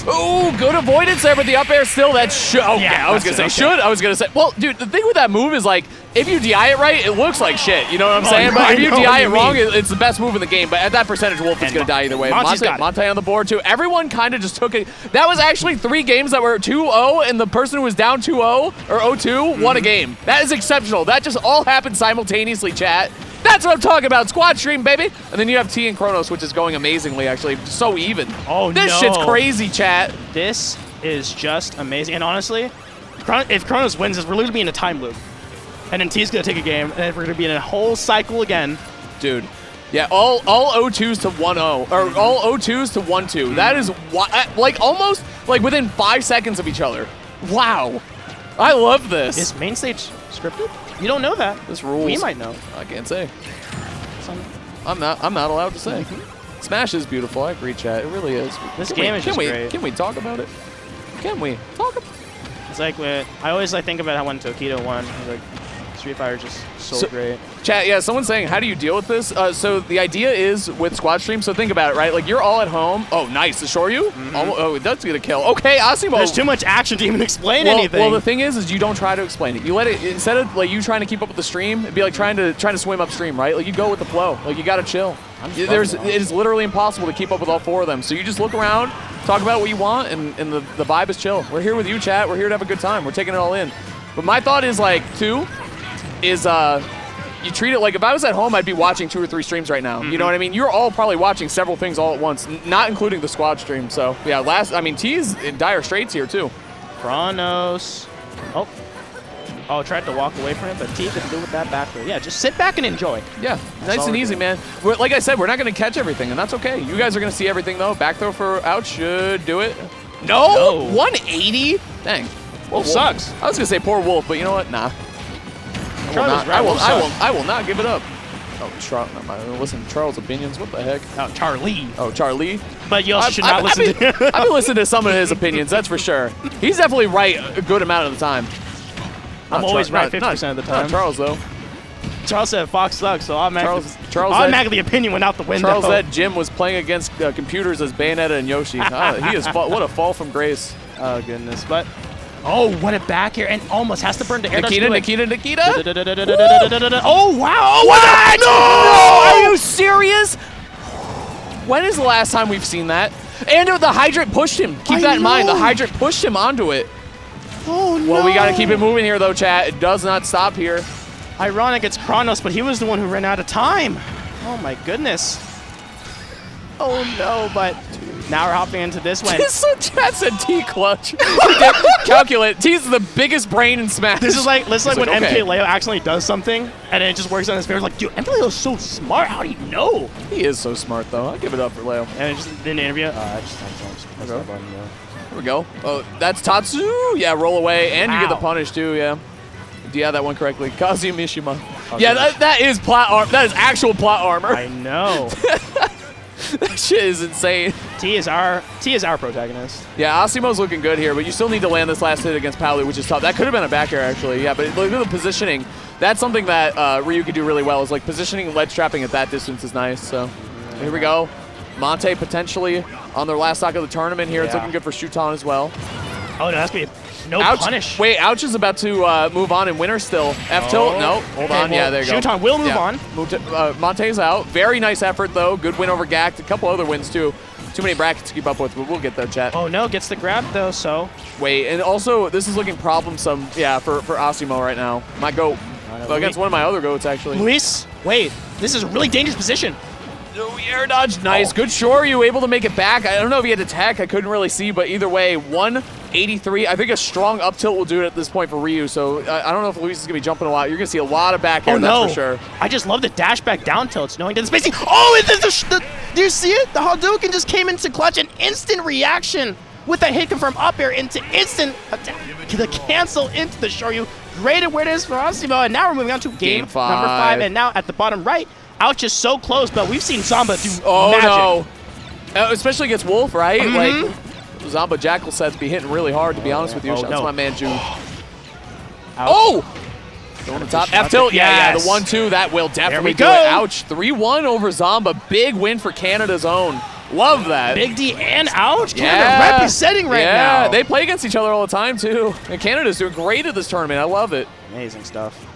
Ooh, good avoidance there, but the up air still, that should. Okay, Yeah, I was going to say, should. I was going to say, well, dude, the thing with that move is, like, if you DI it right, it looks like shit. You know what I'm saying? No, But if you I know DI what it you wrong, mean. it's the best move in the game. But at that percentage, Wolf is going to die either way. Monte's got it. Monte on the board, too. Everyone kind of just took it. That was actually 3 games that were 2-0, and the person who was down 2-0 or 0-2 won a game. That is exceptional. That just all happened simultaneously, chat. That's what I'm talking about. Squad stream, baby. And then you have T and Kronos, which is going amazingly, actually. So even. Oh, this no. shit's crazy, chat. This is just amazing. And honestly, if Kronos wins this, we're literally in a time loop. And then T's going to take a game, and then we're going to be in a whole cycle again. Dude. Yeah, all 0-2s to 1-0, or all 0-2s to 1-2. That is, like, almost, like, within 5 seconds of each other. Wow. I love this. Is Mainstage scripted? You don't know that. This rules. We might know. I can't say. I'm not allowed to say. Smash is beautiful. I agree, chat. It really is. This game is just great. Can we talk about it? Can we talk about it? It's like when I always think about how when Tokido won. Like Street Fighter is just so great. Chat, yeah, someone's saying, how do you deal with this? So the idea is with squad stream, so think about it, right? Like, you're all at home. Oh, nice. The Shoryu? Oh, that's going to kill. Okay, Asimo. There's too much action to even explain anything. Well, the thing is you don't try to explain it. You let it, instead of, like, you trying to keep up with the stream, it'd be like trying to swim upstream, right? Like, you go with the flow. Like, you got to chill. It is literally impossible to keep up with all 4 of them. So you just look around, talk about what you want, and the vibe is chill. We're here with you, chat. We're here to have a good time. We're taking it all in. But my thought is, like, too, is you treat it like if I was at home, I'd be watching 2 or 3 streams right now. You know what I mean? You're all probably watching several things all at once, not including the squad stream. So yeah, T is in dire straits here too. Kronos. Oh, tried to walk away from it, but T could do with that back throw. Yeah, just sit back and enjoy. Yeah, nice and easy, man. Like I said, we're not going to catch everything, and that's okay. You guys are going to see everything though. Back throw for Ouch should do it. No, 180. Dang, Wolf sucks. I was going to say poor Wolf, but you know what? Nah. I will not give it up. Oh, listen to Charles' opinions. What the heck? Oh, Charlie. Oh, Charlie. But you also should not listen to him. I've been listening to some of his opinions, that's for sure. He's definitely right a good amount of the time. I'm always right 50% of the time. Not Charles, though. Charles said Fox sucks, so automatically the opinion went out the window. Charles said Jim was playing against computers as Bayonetta and Yoshi. He is what a fall from grace. Oh, goodness. But oh, what a back here, and almost has to burn the air. Nikita. Oh, wow. What? No! Are you serious? When is the last time we've seen that? And the hydrant pushed him. Keep that in mind. The hydrant pushed him onto it. Oh, no. Well, we got to keep it moving here, though, chat. It does not stop here. Ironic, it's Kronos, but he was the one who ran out of time. Oh, my goodness. Oh, no, but now we're hopping into this one. Chat said T clutch. Calculate. T's the biggest brain in Smash. This is like, when okay. MK Leo accidentally does something, and then it just works on his favor. Like, dude, MK Leo's so smart. How do you know? He is so smart, though. I'll give it up for Leo. And just in the interview, Here we go. Oh, that's Tatsu. Yeah, roll away. And you get the punish, too, yeah. Yeah, that one correctly. Kazuya Mishima. Yeah, that is plot armor. That is actual plot armor. I know. That shit is insane. T is our protagonist. Yeah, Asimo's looking good here, but you still need to land this last hit against Palu, which is tough. That could have been a back air, actually. Yeah, but look at the positioning. That's something that Ryu could do really well, is like positioning ledge trapping at that distance is nice. So here we go. Monte potentially on their last stock of the tournament here. Yeah. It's looking good for Shuton as well. Oh, no, that's going to be no Ouch. punish. Wait, Ouch is about to move on in winner still. F-tilt? No. Hold on. Well, yeah, there you go. Shuton will move on. Monte's out. Very nice effort, though. Good win over Gact. A couple other wins, too. Too many brackets to keep up with, but we'll get there, chat. Oh, no. Gets the grab, though, so. Wait, and also, this is looking problemsome, yeah, for Asimo right now. My goat. Against one of my other goats, actually. Luis, wait. This is a really dangerous position. No, air dodge. Nice. Good Shoryu, able to make it back. I don't know if he had to tech. I couldn't really see, but either way, 183. I think a strong up tilt will do it at this point for Ryu, so I don't know if Luis is going to be jumping a lot. You're going to see a lot of back air, that's for sure. I just love the dash back down tilts, knowing that the spacing. Oh, do you see it? The Hadouken just came into clutch, an instant reaction with that hit confirm up air into instant attack. The cancel into the Shoryu. Great awareness for Asimo. And now we're moving on to game number 5. And now at the bottom right, Ouch is so close, but we've seen Zamba do magic. No. Especially against Wolf, right? Like, Zamba Jackal sets be hitting really hard, to be honest with you. Shout out to my man, Jude. Oh! Going to top. F tilt. Yeah, the 1-2. That will definitely do it. Ouch. 3-1 over Zamba. Big win for Canada's own. Love that. Big D and Ouch. Canada representing right now. Yeah, they play against each other all the time, too. And Canada's doing great at this tournament. I love it. Amazing stuff.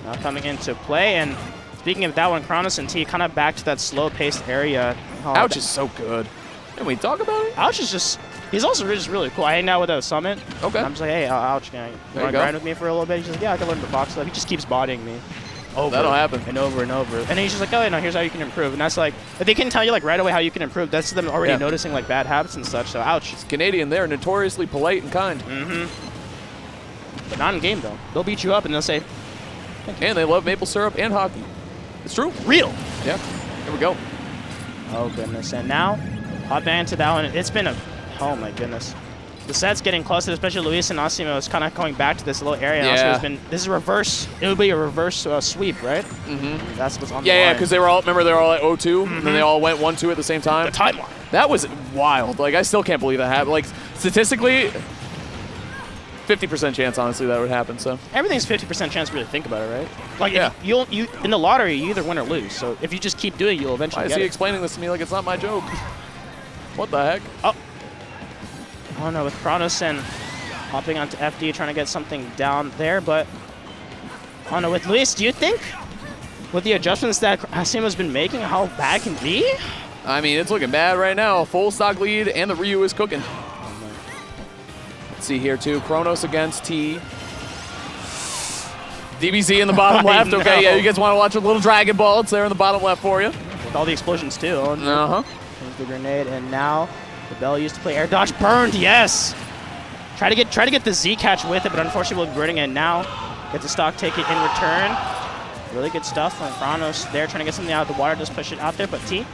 Now coming into play. And speaking of that one, Kronos and T kind of back to that slow-paced area. Ouch is so good. Can we talk about it? Ouch is just... He's also just really cool. I hang out with a Summit. Okay. I'm just like, hey, Ouch, can you want to grind with me for a little bit? He's just like, yeah, I can learn the box stuff. He just keeps bodying me. That'll happen. And over and over. And then he's just like, oh, no, here's how you can improve. And that's like, if they can tell you like right away how you can improve, that's them already noticing like bad habits and such. So Ouch. It's Canadian. They're notoriously polite and kind. But not in game though. They'll beat you up and they'll say, thank you. And they love maple syrup and hockey. It's true. Real. Yeah. Here we go. Oh goodness. And now, hop back into that one. It's been a, oh my goodness. The set's getting closer, especially Luis and Asimo is kind of going back to this little area. Yeah. This is reverse. It would be a reverse sweep, right? That's what's on the line. Yeah, because they were all, remember they were all at 0-2, and then they all went 1-2 at the same time. The timeline. That was wild. Like, I still can't believe that happened. Like, statistically, 50% chance, honestly, that would happen. So everything's 50% chance to really think about it, right? Like, you in the lottery, you either win or lose. So if you just keep doing it, you'll eventually get it. Why is he explaining this to me like it's not my joke? What the heck? Oh no, with Kronos and hopping onto FD, trying to get something down there, but oh no, with Luis, do you think with the adjustments that Asimo's been making, how bad can it be? I mean, it's looking bad right now. Full stock lead, and the Ryu is cooking. Let's see here too, Kronos against T. DBZ in the bottom left. Okay, yeah, you guys want to watch a little Dragon Ball? It's there in the bottom left for you. With all the explosions too. There's the grenade, and now the Bell used to play air dodge, burned, yes! Try to get the Z catch with it, but unfortunately we're burning it now. Get the stock ticket in return. Really good stuff from Kronos there, trying to get something out of the water, just push it out there, but T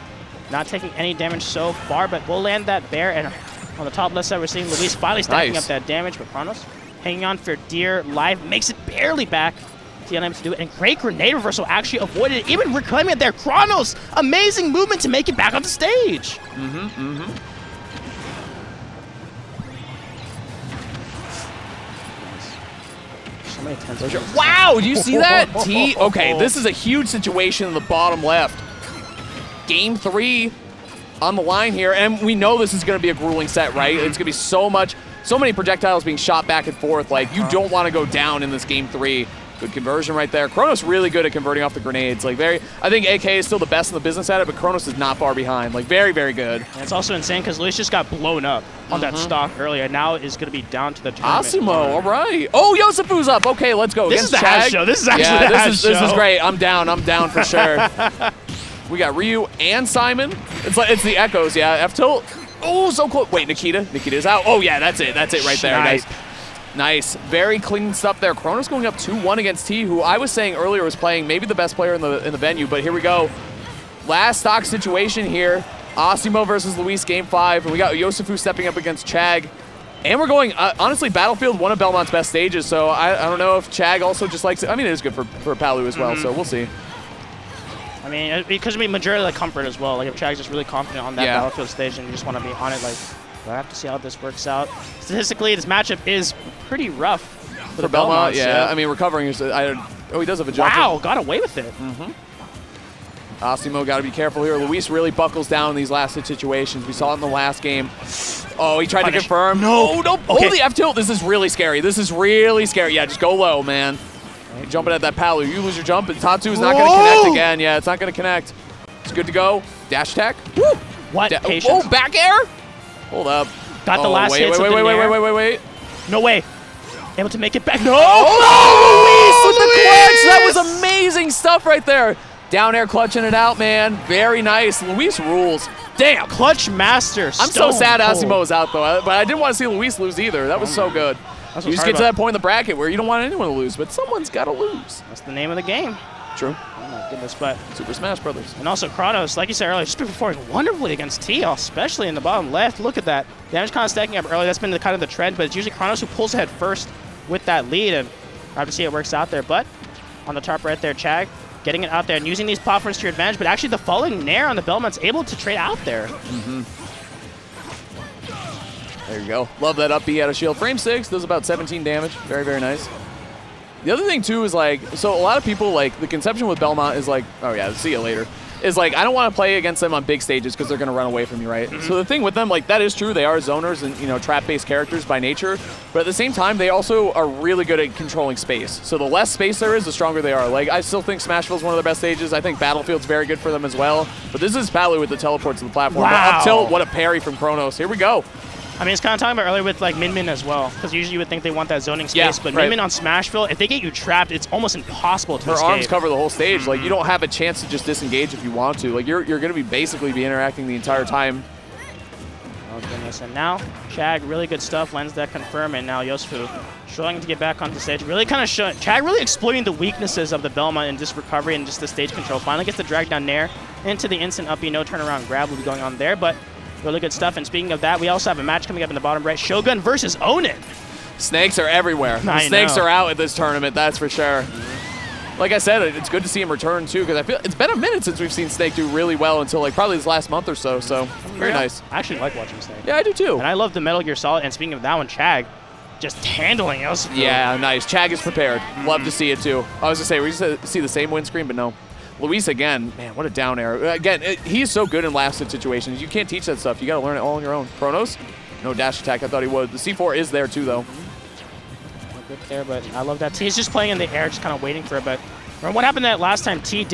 not taking any damage so far, but we'll land that bear, and on the top left side we're seeing Luis finally stacking up that damage, but Kronos hanging on for dear life, makes it barely back. T unable to do it, and great grenade reversal actually avoided it, even reclaiming it there. Kronos, amazing movement to make it back on the stage. Wow, do you see that? T. Okay, this is a huge situation in the bottom left. Game 3 on the line here, and we know this is going to be a grueling set, right? It's going to be so many projectiles being shot back and forth. Like, you don't want to go down in this Game 3. Good conversion right there. Kronos really good at converting off the grenades. Like, I think AK is still the best in the business at it, but Kronos is not far behind. Like, very, very good. And it's also insane because Luis just got blown up on that stock earlier. Now is going to be down to the tournament. Asimo, all right. Oh, Yosefu's up. Okay, let's go. This is the hash show. This is actually the hash show. This is great. I'm down for sure. We got Ryu and Simon. It's the Echoes, yeah. F tilt. Oh, so close. Wait, Nikita's out. Oh yeah, that's it right there. Nice. Very clean stuff there. Kronos going up 2-1 against T, who I was saying earlier was playing maybe the best player in the venue, but here we go. Last stock situation here. Asimo versus Luis, Game 5. And we got Yosefu stepping up against Chag. And we're going, honestly, Battlefield, one of Belmont's best stages, so I don't know if Chag also just likes it. I mean, it is good for Palu as well, so we'll see. I mean, because we majority like comfort as well. Like, if Chag's just really confident on that Battlefield stage and you just want to be on it, like, I have to see how this works out. Statistically, this matchup is pretty rough for Belmont. Yeah, I mean, recovering is. Oh, he does have a jump. Wow, got away with it. Asimo got to be careful here. Luis really buckles down in these last hit situations. We saw it in the last game. Oh, he tried to confirm. No. Okay. Oh, the F tilt. This is really scary. Yeah, just go low, man. You're jumping at that Palu. You lose your jump, and Tatsu is not going to connect again. Yeah, it's not going to connect. It's good to go. Dash attack. Woo! What? Patience. Oh, back air. Hold up. Got the last hit. Wait. No way. Able to make it back. No! Oh, Luis with the clutch. That was amazing stuff right there. Down air clutching it out, man. Very nice. Luis rules. Damn. Clutch master. I'm so sad Asimo is out, though. But I didn't want to see Luis lose either. That was so good. You just get to that point in the bracket where you don't want anyone to lose, but someone's got to lose. That's the name of the game. True. Oh my goodness, but Super Smash Brothers. and also Kronos, like you said earlier, just been performing wonderfully against T, especially in the bottom left. Look at that. Damage kind of stacking up early. That's been kind of the trend, but it's usually Kronos who pulls ahead first with that lead, and I have to see it works out there. But on the top right there, Chag getting it out there and using these platforms to your advantage, but actually the falling Nair on the Belmont's able to trade out there. There you go. Love that up B out of shield. Frame 6 does about 17 damage. Very, very nice. The other thing, too, is like, so a lot of people, like, the conception with Belmont is like, oh yeah, see you later, is like, I don't want to play against them on big stages because they're going to run away from you, right? So the thing with them, like, that is true. They are zoners and, you know, trap-based characters by nature. But at the same time, they also are really good at controlling space. So the less space there is, the stronger they are. Like, I still think Smashville's one of their best stages. I think Battlefield's very good for them as well. But this is Palu with the teleport to the platform. Wow. But up tilt, what a parry from Kronos. Here we go. I mean, it's kind of talking about earlier with like Min Min as well, because usually you would think they want that zoning space, Yeah, but right. Min Min on Smashville, if they get you trapped, it's almost impossible to Her escape. arms cover the whole stage. Like, you don't have a chance to just disengage if you want to. Like, you're going to be basically interacting the entire time. Oh goodness, and now Chag, really good stuff, lands that confirm, and now Yosufu struggling to get back onto stage. Really kind of showing, Chag really exploiting the weaknesses of the Belmont and just recovery and just the stage control. Finally gets the drag down Nair into the instant up B, no turnaround grab will be going on there, but really good stuff. And speaking of that, we also have a match coming up in the bottom right, Shogun versus Onin. Snakes are everywhere. The I snakes know. are out at this tournament, that's for sure. Like I said, it's good to see him return too, because I feel it's been a minute since we've seen Snake do really well until like probably this last month or so. So very nice. I actually like watching Snake. Yeah, I do too. And I love the Metal Gear Solid. And speaking of that one, Chag just handling Yosufu. Yeah, nice. Chag is prepared. Love to see it too. I was gonna say we used to see the same win screen, but no. Luis again, man, what a down air. Again, he's so good in last-hit situations. You can't teach that stuff. You got to learn it all on your own. Kronos, no dash attack. I thought he would. The C4 is there too, though. Good there, but I love that. He's just playing in the air, just kind of waiting for it. But remember what happened that last time? T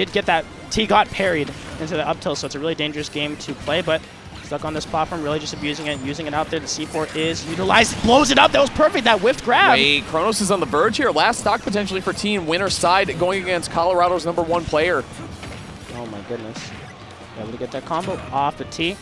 got parried into the up tilt, so it's a really dangerous game to play. But stuck on this platform, really just abusing it, using it out there. The C4 is utilized, blows it up. That was perfect. That whiffed grab. Wait, Kronos is on the verge here. Last stock potentially for T in winner's side, going against Colorado's #1 player. Oh my goodness. Able to get that combo off the T.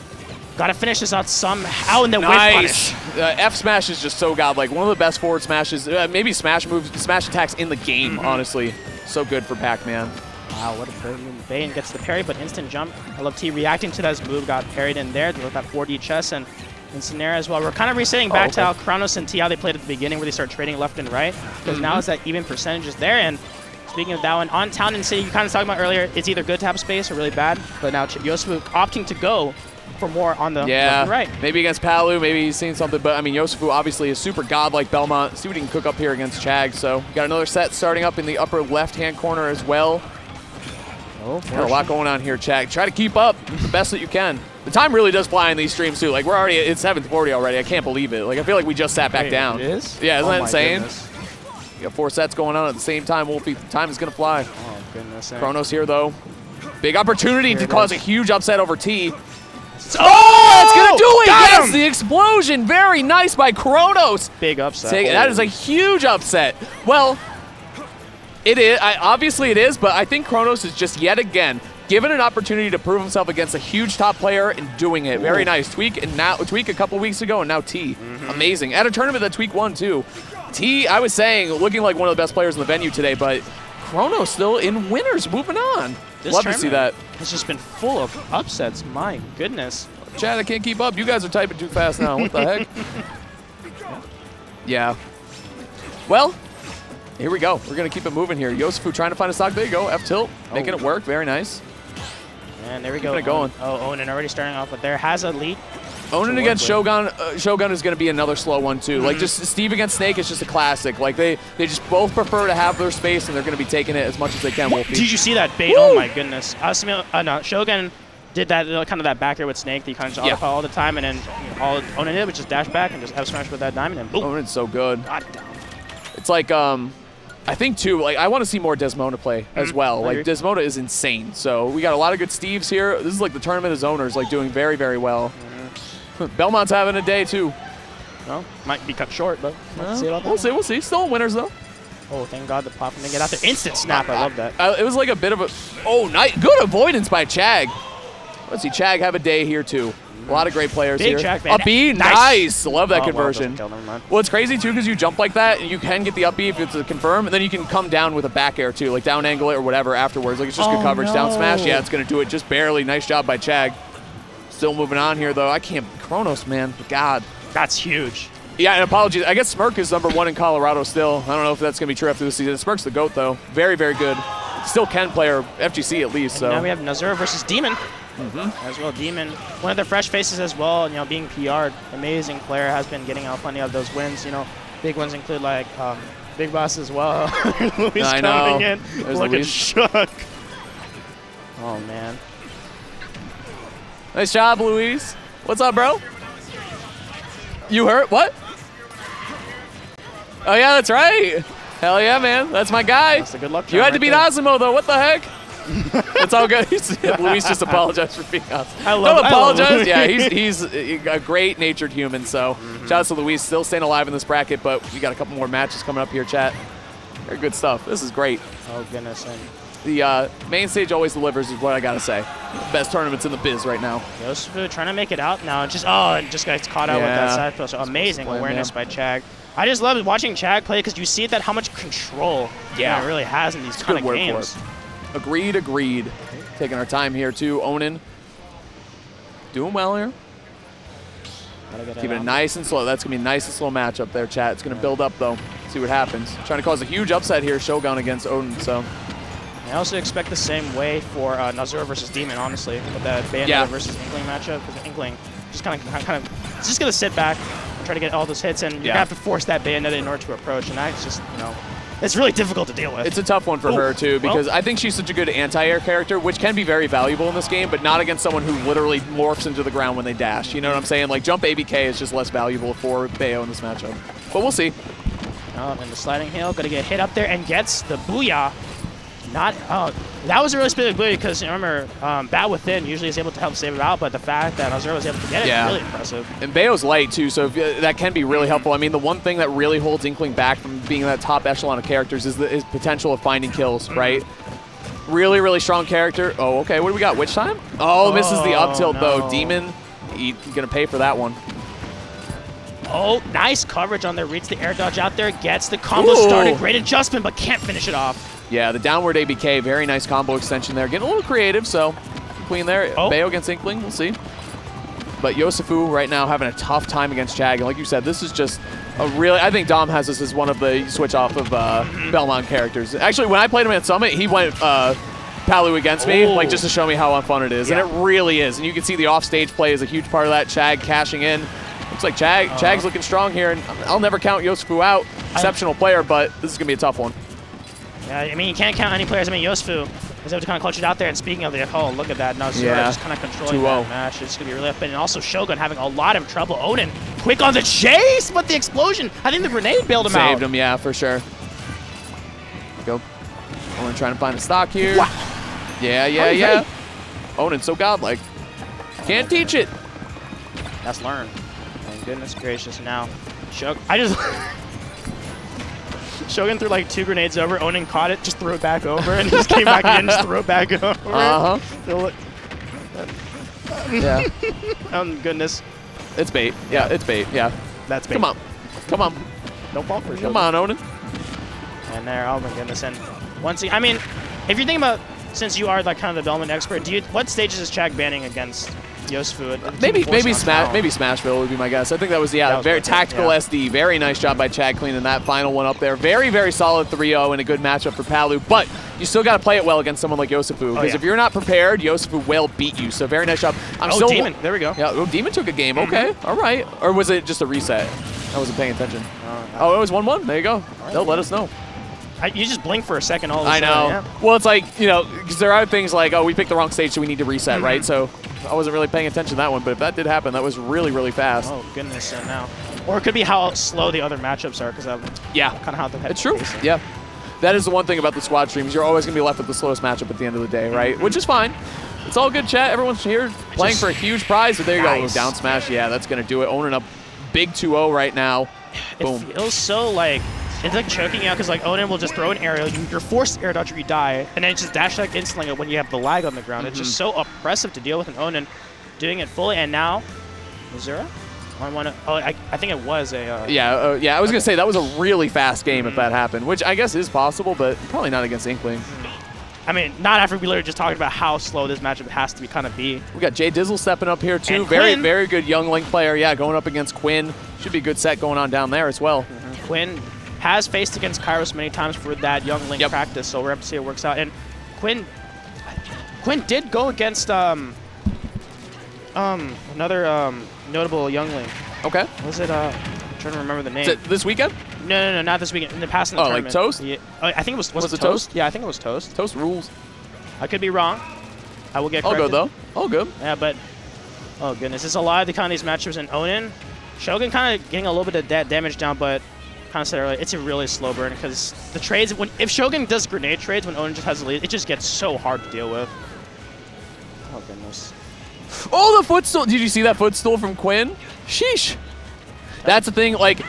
Gotta finish this out somehow in the whiff Nice. punish. F smash is just so godlike. One of the best forward smashes, maybe smash moves, smash attacks in the game, honestly. So good for Pac-Man. Wow, what a great move. Bane gets the parry, but instant jump. I love T reacting to that move, got parried in there with that 4D chess and instant air as well. We're kind of resetting back to how Kronos and T, how they played at the beginning, where they start trading left and right. Because now it's that even percentages there. And speaking of that one, on Town and City, you kind of talked about earlier, it's either good to have space or really bad. But now Yosufu opting to go for more on the left and right. Maybe against Palu, maybe he's seen something. But, I mean, Yosufu obviously is super godlike Belmont. See what he can cook up here against Chag. So, got another set starting up in the upper left-hand corner as well. Oh, Got a lot going on here, Chag. Try to keep up the best that you can. The time really does fly in these streams, too. Like, we're already at 7:40 already. I can't believe it. Like, I feel like we just sat back down. It is? Yeah, isn't that my insane? goodness. You got 4 sets going on at the same time, Wolfie. Time is going to fly. Oh, goodness. Kronos here, though. Big opportunity to cause a huge upset over T. Oh, That's going to do it! got Yes, him! the explosion. Very nice by Kronos. Big upset. That is a huge upset. Well, it is. Obviously, it is, but I think Kronos is just yet again given an opportunity to prove himself against a huge top player and doing it. Very nice. Tweak a couple weeks ago, and now T. Amazing. At a tournament that Tweak won, too. T, I was saying, looking like one of the best players in the venue today, but Kronos still in winners, moving on. Love to see that. It's just been full of upsets. My goodness. Chad, I can't keep up. You guys are typing too fast now. What the heck? Yeah. Well, here we go. We're going to keep it moving here. Yosufu trying to find a stock. There you go. F-tilt. Making it work. Very nice. And there we go. Keeping it going. Oh, Onin already starting off, but there has a lead. Onin against Shogun. Shogun is going to be another slow one, too. Like, just Steve against Snake is just a classic. Like, they just both prefer to have their space, and they're going to be taking it as much as they can, Wolfie. Did you see that bait? Oh, my goodness. No, Shogun did that kind of that back air with Snake that you kind of just auto-file all the time, and then all Onin did was just dash back and just F-smash with that diamond, and boom. Onin's so good. God damn. It's like, I think, too, like, I want to see more Desmona play as well. Like, Desmona is insane. So we got a lot of good Steves here. This is like the tournament of zoners, like, doing very, very well. Belmont's having a day, too. Well, might be cut short, but We'll see. Still winners, though. Oh, thank God the platform didn't get out there. Instant snap. I love that. It was like a bit of a... Oh, nice. Good avoidance by Chag. Let's see Chag have a day here, too. A lot of great players Big here. track, Up man. B, nice. Love that Oh, conversion. well, never mind. Well, it's crazy too because you jump like that and you can get the up B if it's a confirm, and then you can come down with a back air too, like down angle it or whatever afterwards. Like it's just good coverage. Down smash, yeah, it's gonna do it just barely. Nice job by Chag. Still moving on here though. I can't. Kronos, man. God. That's huge. Yeah, and apologies. I guess Smirk is #1 in Colorado still. I don't know if that's going to be true after this season. Smirk's the GOAT, though. Very, very good. Still can play or FGC at least. So Now we have Nazura versus Demon as well. Demon, one of the fresh faces as well, being PR'd. Amazing player, has been getting out plenty of those wins. Big ones include like Big Boss as well. Luis I know. coming in, There's looking Luis. shook. Oh, man. Nice job, Luis. What's up, bro? You hurt? What? Oh, yeah, that's right. Hell yeah, man. That's my guy. That's a good luck You had charm to beat right Osimo, though. What the heck? It's all good. Luis just apologized for being us. I Don't apologize. Luis. Yeah, he's a great-natured human. So shout out to Luis. Still staying alive in this bracket, but we got a couple more matches coming up here, chat. Very good stuff. This is great. Oh, goodness. And The main stage always delivers is what I got to say. Best tournaments in the biz right now. Yosufu trying to make it out now. Just gets caught out with that side throw. So amazing play, awareness man. by Chag. I just love watching Chag play because you see that how much control he really has in these kind of Good word games. for it. Agreed. Taking our time here, too. Onin doing well here. Keeping it nice and slow. That's going to be a nice and slow matchup there, chat. It's going to build up, though. See what happens. Trying to cause a huge upset here, Shogun against Odin, so. I also expect the same way for Nazura versus Demon, honestly, with that Bayonetta versus Inkling matchup. Because Inkling just kind of it's just going to sit back and try to get all those hits, and you're going to have to force that Bayonetta in order to approach, and that's just, it's really difficult to deal with. It's a tough one for her, too, because I think she's such a good anti-air character, which can be very valuable in this game, but not against someone who literally morphs into the ground when they dash. You know what I'm saying? Like, jump ABK is just less valuable for Bayo in this matchup. But we'll see. And the sliding hill, going to get hit up there and gets the booyah. That was a really specific booyah because, remember, Bat Within usually is able to help save it out, but the fact that Nazura was able to get it is really impressive. And Bayo's light, too, so that can be really helpful. I mean, the one thing that really holds Inkling back from being that top echelon of characters is the potential of finding kills, right? Really, really strong character. Oh, okay, what do we got? Witch time? Oh, misses the up tilt, though. Demon, he's going to pay for that one. Oh, nice coverage on there. Reads the air dodge out there. Gets the combo started. Great adjustment, but can't finish it off. Yeah, the downward ABK. Very nice combo extension there. Getting a little creative, so clean there. Bayo against Inkling. We'll see. But Yosufu right now having a tough time against Chag. And like you said, this is just a really... I think Dom has this as one of the switch off of Belmont characters. Actually, when I played him at Summit, he went Palu against me, like just to show me how fun it is. And it really is. And you can see the offstage play is a huge part of that. Chag cashing in. Looks like Chag's looking strong here, and I'll never count Yosufu out. Exceptional player, but this is going to be a tough one. Yeah, I mean, you can't count any players. I mean, Yosufu is able to kind of clutch it out there, and speaking of the, look at that. Nazura just kind of controlling that match. It's going to be really up. And also Shogun having a lot of trouble. Odin, quick on the chase, but the explosion. I think the grenade bailed him out. Saved him, yeah, for sure. Go. Onin trying to find a stock here. Wow. Yeah. Onin so godlike. Can't teach it. That's learned. And goodness gracious, now Shogun. Shogun threw like 2 grenades over. Onin caught it, just threw it back over, and just came back in, just threw it back over. Yeah. Oh goodness. It's bait. Yeah, it's bait. Yeah. That's bait. Come on. Don't fall for it. Come on, Onin. And there, oh my goodness. And once I mean, if you're thinking about, since you are like kind of the Belmont expert, what stages is Chag banning against Yosufu? Maybe Smashville would be my guess. I think that was very tactical SD. Very nice job by Chag cleaning that final one up there. Very, very solid 3-0 and a good matchup for Palu. But you still got to play it well against someone like Yosufu, because if you're not prepared, Yosufu will beat you. So very nice job. Demon. There we go. Yeah, Demon took a game. Okay, all right. Or was it just a reset? I wasn't paying attention. It was 1-1. There you go. They'll let us know. You just blink for a second all of a sudden. I know. Yeah. Well, it's like, because there are things like, we picked the wrong stage, so we need to reset, right? So I wasn't really paying attention to that one, but if that did happen, that was really, really fast. Oh, goodness, now. Or it could be how slow the other matchups are, because kind of how the It's true. Yeah. That is the one thing about the squad streams. You're always going to be left with the slowest matchup at the end of the day, right? Which is fine. It's all good, chat. Everyone's here playing for a huge prize, but there you go. Down smash. Yeah, that's going to do it. Owning up big 2-0 right now. Boom. It feels so like... It's like choking out because like Odin will just throw an aerial, you're forced to air dodge or you die, and then it's just dash like instantly when you have the lag on the ground. It's just so oppressive to deal with an Odin. doing it fully, and now Missouri. Oh, I think it was a. Yeah, I was gonna say that was a really fast game if that happened, which I guess is possible, but probably not against Inkling. I mean, not after we literally just talked about how slow this matchup has to kind of be. We got Jay Dizzle stepping up here too. And very, Quinn. very good young Link player. Yeah, going up against Quinn. Should be a good set going on down there as well. Quinn has faced against Kairos many times for that young Link practice, so we're up to see how it works out. And Quinn did go against another notable young Link. Okay. Was it? I'm trying to remember the name. Is it this weekend? No, not this weekend. In the past in the tournament. Like Toast? Yeah. I think it was. Was it Toast? Yeah, I think it was Toast. Toast rules. I could be wrong. I will get All corrected. good though. All good. Yeah, but oh goodness, it's a lot of the kind of these matchups in Onin. Shogun kind of getting a little bit of that damage down, but kind of said earlier, it's a really slow burn because the trades. If Shogun does grenade trades when Onin just has the lead, it just gets so hard to deal with. Oh goodness. Oh, the footstool! Did you see that footstool from Quinn? Sheesh. That's the thing. Like,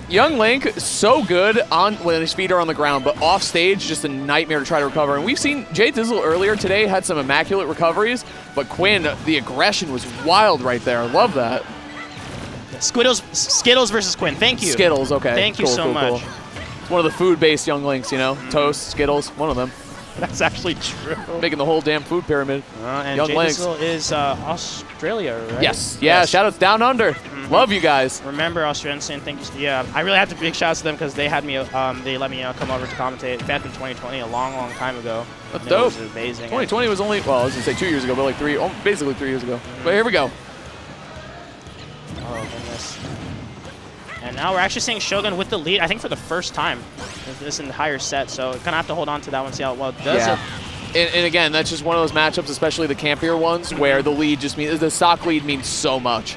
young Link so good on when his feet are on the ground, but off stage just a nightmare to try to recover. And we've seen Jay Dizzle earlier today had some immaculate recoveries, but Quinn, the aggression was wild right there. I love that. Skittles versus Quinn. Thank you. Skittles, okay. Thank you so much. Cool. It's one of the food-based young Links, you know? Toast, Skittles, one of them. That's actually true. Making the whole damn food pyramid. And young Jay Links. Dizzle is Australia, right? Yes. Yeah, shout-outs Down Under. Love you guys. Remember Australian saying thank you. Yeah, I really have to big shout out to them because they had me. They let me come over to commentate back in 2020, a long time ago. That's and dope. It was amazing. 2020 was only, well, I was gonna say 2 years ago, but like basically 3 years ago. But here we go. Oh goodness. And now we're actually seeing Shogun with the lead, I think for the first time in this entire set. So kind of have to hold on to that one, see how well it does. Yeah. And again, that's just one of those matchups, especially the campier ones, where the lead just means, the stock lead means so much.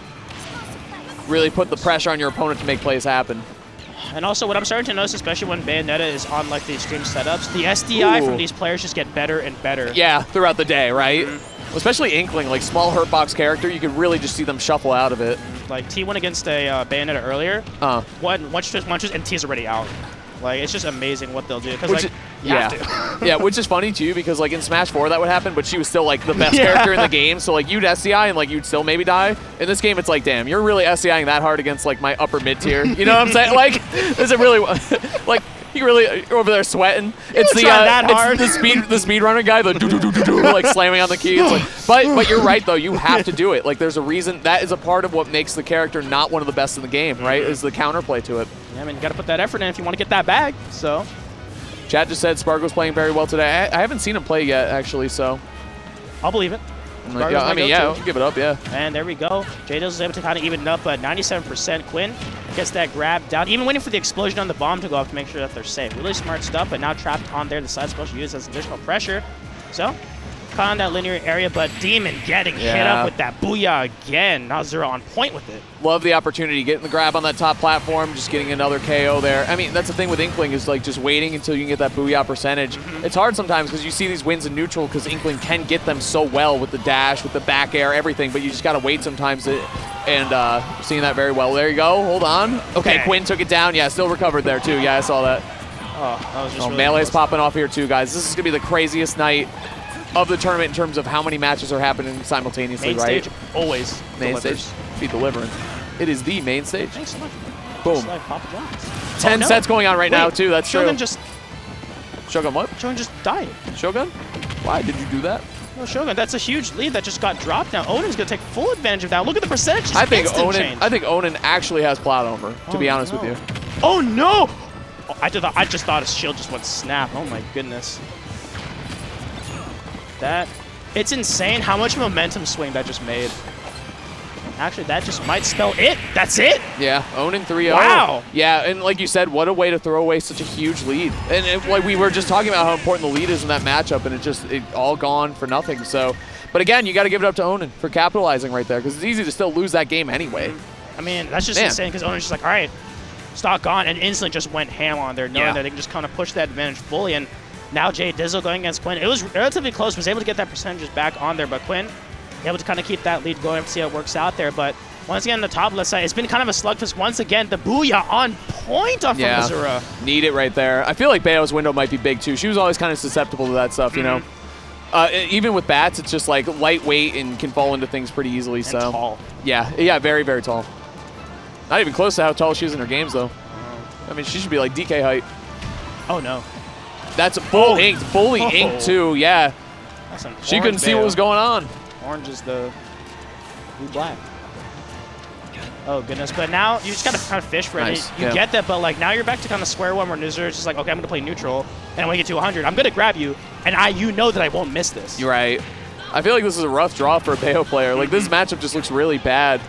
Really put the pressure on your opponent to make plays happen. And also what I'm starting to notice, especially when Bayonetta is on like the extreme setups, the SDI from these players just get better and better. Yeah, throughout the day, right? Especially Inkling, like small hurtbox character, you could really just see them shuffle out of it. Like T went against a Bayonetta earlier. One punches and T's already out. Like it's just amazing what they'll do. Because like, you have to. Yeah, which is funny too because like in Smash 4 that would happen, but she was still like the best character in the game. So like you'd SDI and like you'd still maybe die. In this game, it's like, damn, you're really SDIing that hard against like my upper mid tier. You know what I'm saying? Like, is it really like? You really you're over there sweating. It's the it's the speedrunner guy, the do like slamming on the key. It's like, but you're right though. You have to do it. Like there's a reason that is a part of what makes the character not one of the best in the game, right? Is the counterplay to it. Yeah, I mean you got to put that effort in if you want to get that bag. So, Chat just said Spargo's playing very well today. I haven't seen him play yet actually, so I'll believe it. Yeah, I mean, yeah, I'll give it up, yeah. And there we go. Jay Dizzle is able to kind of even it up, but 97%. Quinn gets that grab down, even waiting for the explosion on the bomb to go off to make sure that they're safe. Really smart stuff, but now trapped on there. The side special used as additional pressure. So, caught on that linear area, but Demon getting hit up with that booyah again. Now Zero on point with it. Love the opportunity, getting the grab on that top platform, just getting another KO there. I mean, that's the thing with Inkling is like just waiting until you can get that booyah percentage. It's hard sometimes because you see these wins in neutral because Inkling can get them so well with the dash, with the back air, everything, but you just got to wait sometimes and seeing that very well. There you go. Hold on. Okay, Quinn took it down. Yeah, still recovered there too. Yeah, I saw that. Oh, that was just really Melee's close. popping off here too, guys. This is going to be the craziest night of the tournament in terms of how many matches are happening simultaneously, Mainstage right? always Mainstage. Be delivering. It is the main stage. Thanks so much. Boom. Like Papa John's. 10 sets going on right now, too. That's Shogun true. Shogun what? Shogun just died. Shogun? Why did you do that? No, Shogun, that's a huge lead that just got dropped now. Onen's going to take full advantage of that. Look at the percentage. I think Onin actually has plot armor, to be honest with you. Oh, no! Oh, I just thought his shield just went snap. Oh, my goodness. It's insane how much momentum swing that just made. Actually, that just might spell it. That's it. Yeah, Onin 3-0. Wow. Yeah, and like you said, what a way to throw away such a huge lead. And like we were just talking about how important the lead is in that matchup, and it all gone for nothing. So, but again, you got to give it up to Onin for capitalizing right there, because it's easy to still lose that game anyway. I mean, that's just insane, because Onin's just like, all right, stock on, and instantly just went ham on there, knowing that they can just kind of push that advantage fully. And now Jay Dizzle going against Quinn. It was relatively close, was able to get that percentages back on there, but Quinn able to kind of keep that lead going, see how it works out there. But once again, the top left side, it's been kind of a slugfest. Once again, the booyah on point off from Missouri. Need it right there. I feel like Bayo's window might be big too. She was always kind of susceptible to that stuff, you know. Even with bats, it's just like lightweight and can fall into things pretty easily. And so tall. Yeah, very, very tall. Not even close to how tall she is in her games, though. I mean, she should be like DK height. Oh, no. That's full inked, fully inked, too, yeah. That's an She couldn't see what was going on. Orange is the blue black. Oh, goodness. But now you just got to kind of fish for it. Nice. You get that, but like now you're back to kind of square one where Nuzur is just like, okay, I'm going to play neutral. And when we get to 100, I'm going to grab you. And you know that I won't miss this. You're right. I feel like this is a rough draw for a Bayo player. Like, this matchup just looks really bad.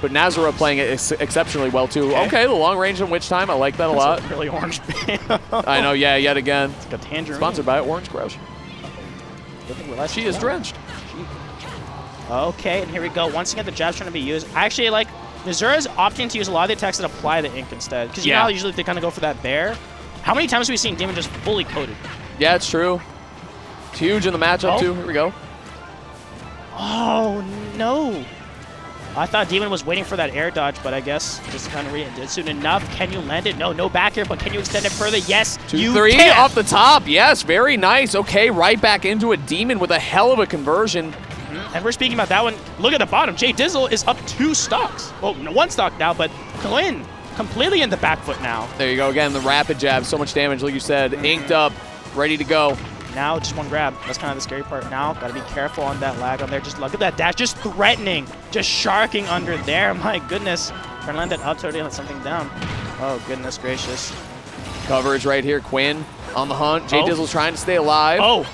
But Nazara playing it exceptionally well, too. Okay, the long range and witch time. I like that a lot. A really orange I know, yeah, yet again. It's like a tangerine. Sponsored by Orange Crush. She is drenched. Okay, and here we go. Once again, the jab's trying to be used. I actually like Nuzura's opting to use a lot of the attacks that apply the ink instead. Because you know how usually they kind of go for that bear? How many times have we seen Demon just fully coated? Yeah, it's true. It's huge in the matchup, too. Here we go. Oh, no. I thought Demon was waiting for that air dodge, but I guess just kind of did soon enough. Can you land it? No back here, but can you extend it further? Yes, 2-3 can. off the top. Yes, very nice. Okay, right back into a Demon with a hell of a conversion. And we're speaking about that one. Look at the bottom. Jay Dizzle is up 2 stocks. Well, no, 1 stock now, but Quinn completely in the back foot now. There you go again. The rapid jab, so much damage, like you said. Inked up, ready to go. Now just 1 grab. That's kind of the scary part now. Got to be careful on that lag on there. Just look at that dash. Just threatening. Just sharking under there. My goodness. Trying to land that up to let something down. Oh, goodness gracious. Coverage right here. Quinn on the hunt. Jay Dizzle trying to stay alive. Oh.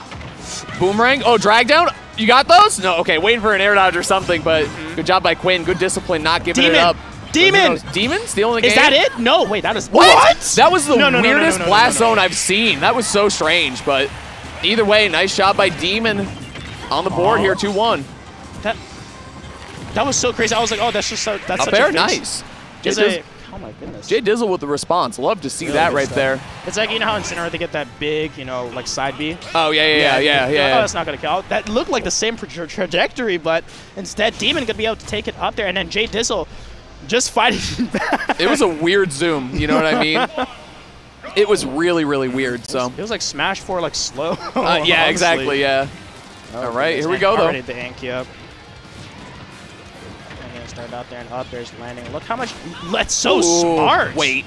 Boomerang. Oh, drag down. You got those? No. Okay, waiting for an air dodge or something, but good job by Quinn. Good discipline, not giving it up. Demon! Demon stealing the game? Is that it? No, wait, that is... What? That was the No, weirdest blast zone I've seen. That was so strange, but either way, nice job by Demon on the board here, 2-1. That was so crazy. I was like, oh, that's just so... That's such there, a nice. Oh my goodness. Jay Dizzle with the response. Love to see that right there. It's like, you know how in Incineroar they get that big, you know, like side B? Oh, yeah. Oh, that's not going to count. That looked like the same trajectory, but instead Demon could be able to take it up there, and then Jay Dizzle just fighting back. It was a weird zoom, you know what I mean? It was really, really weird, so. It was like Smash 4, like slow. Yeah, exactly, yeah. Oh, all right, here we go, though. Already the ink, yep. Start out there and up there's landing. Look how much. That's so smart. Wait.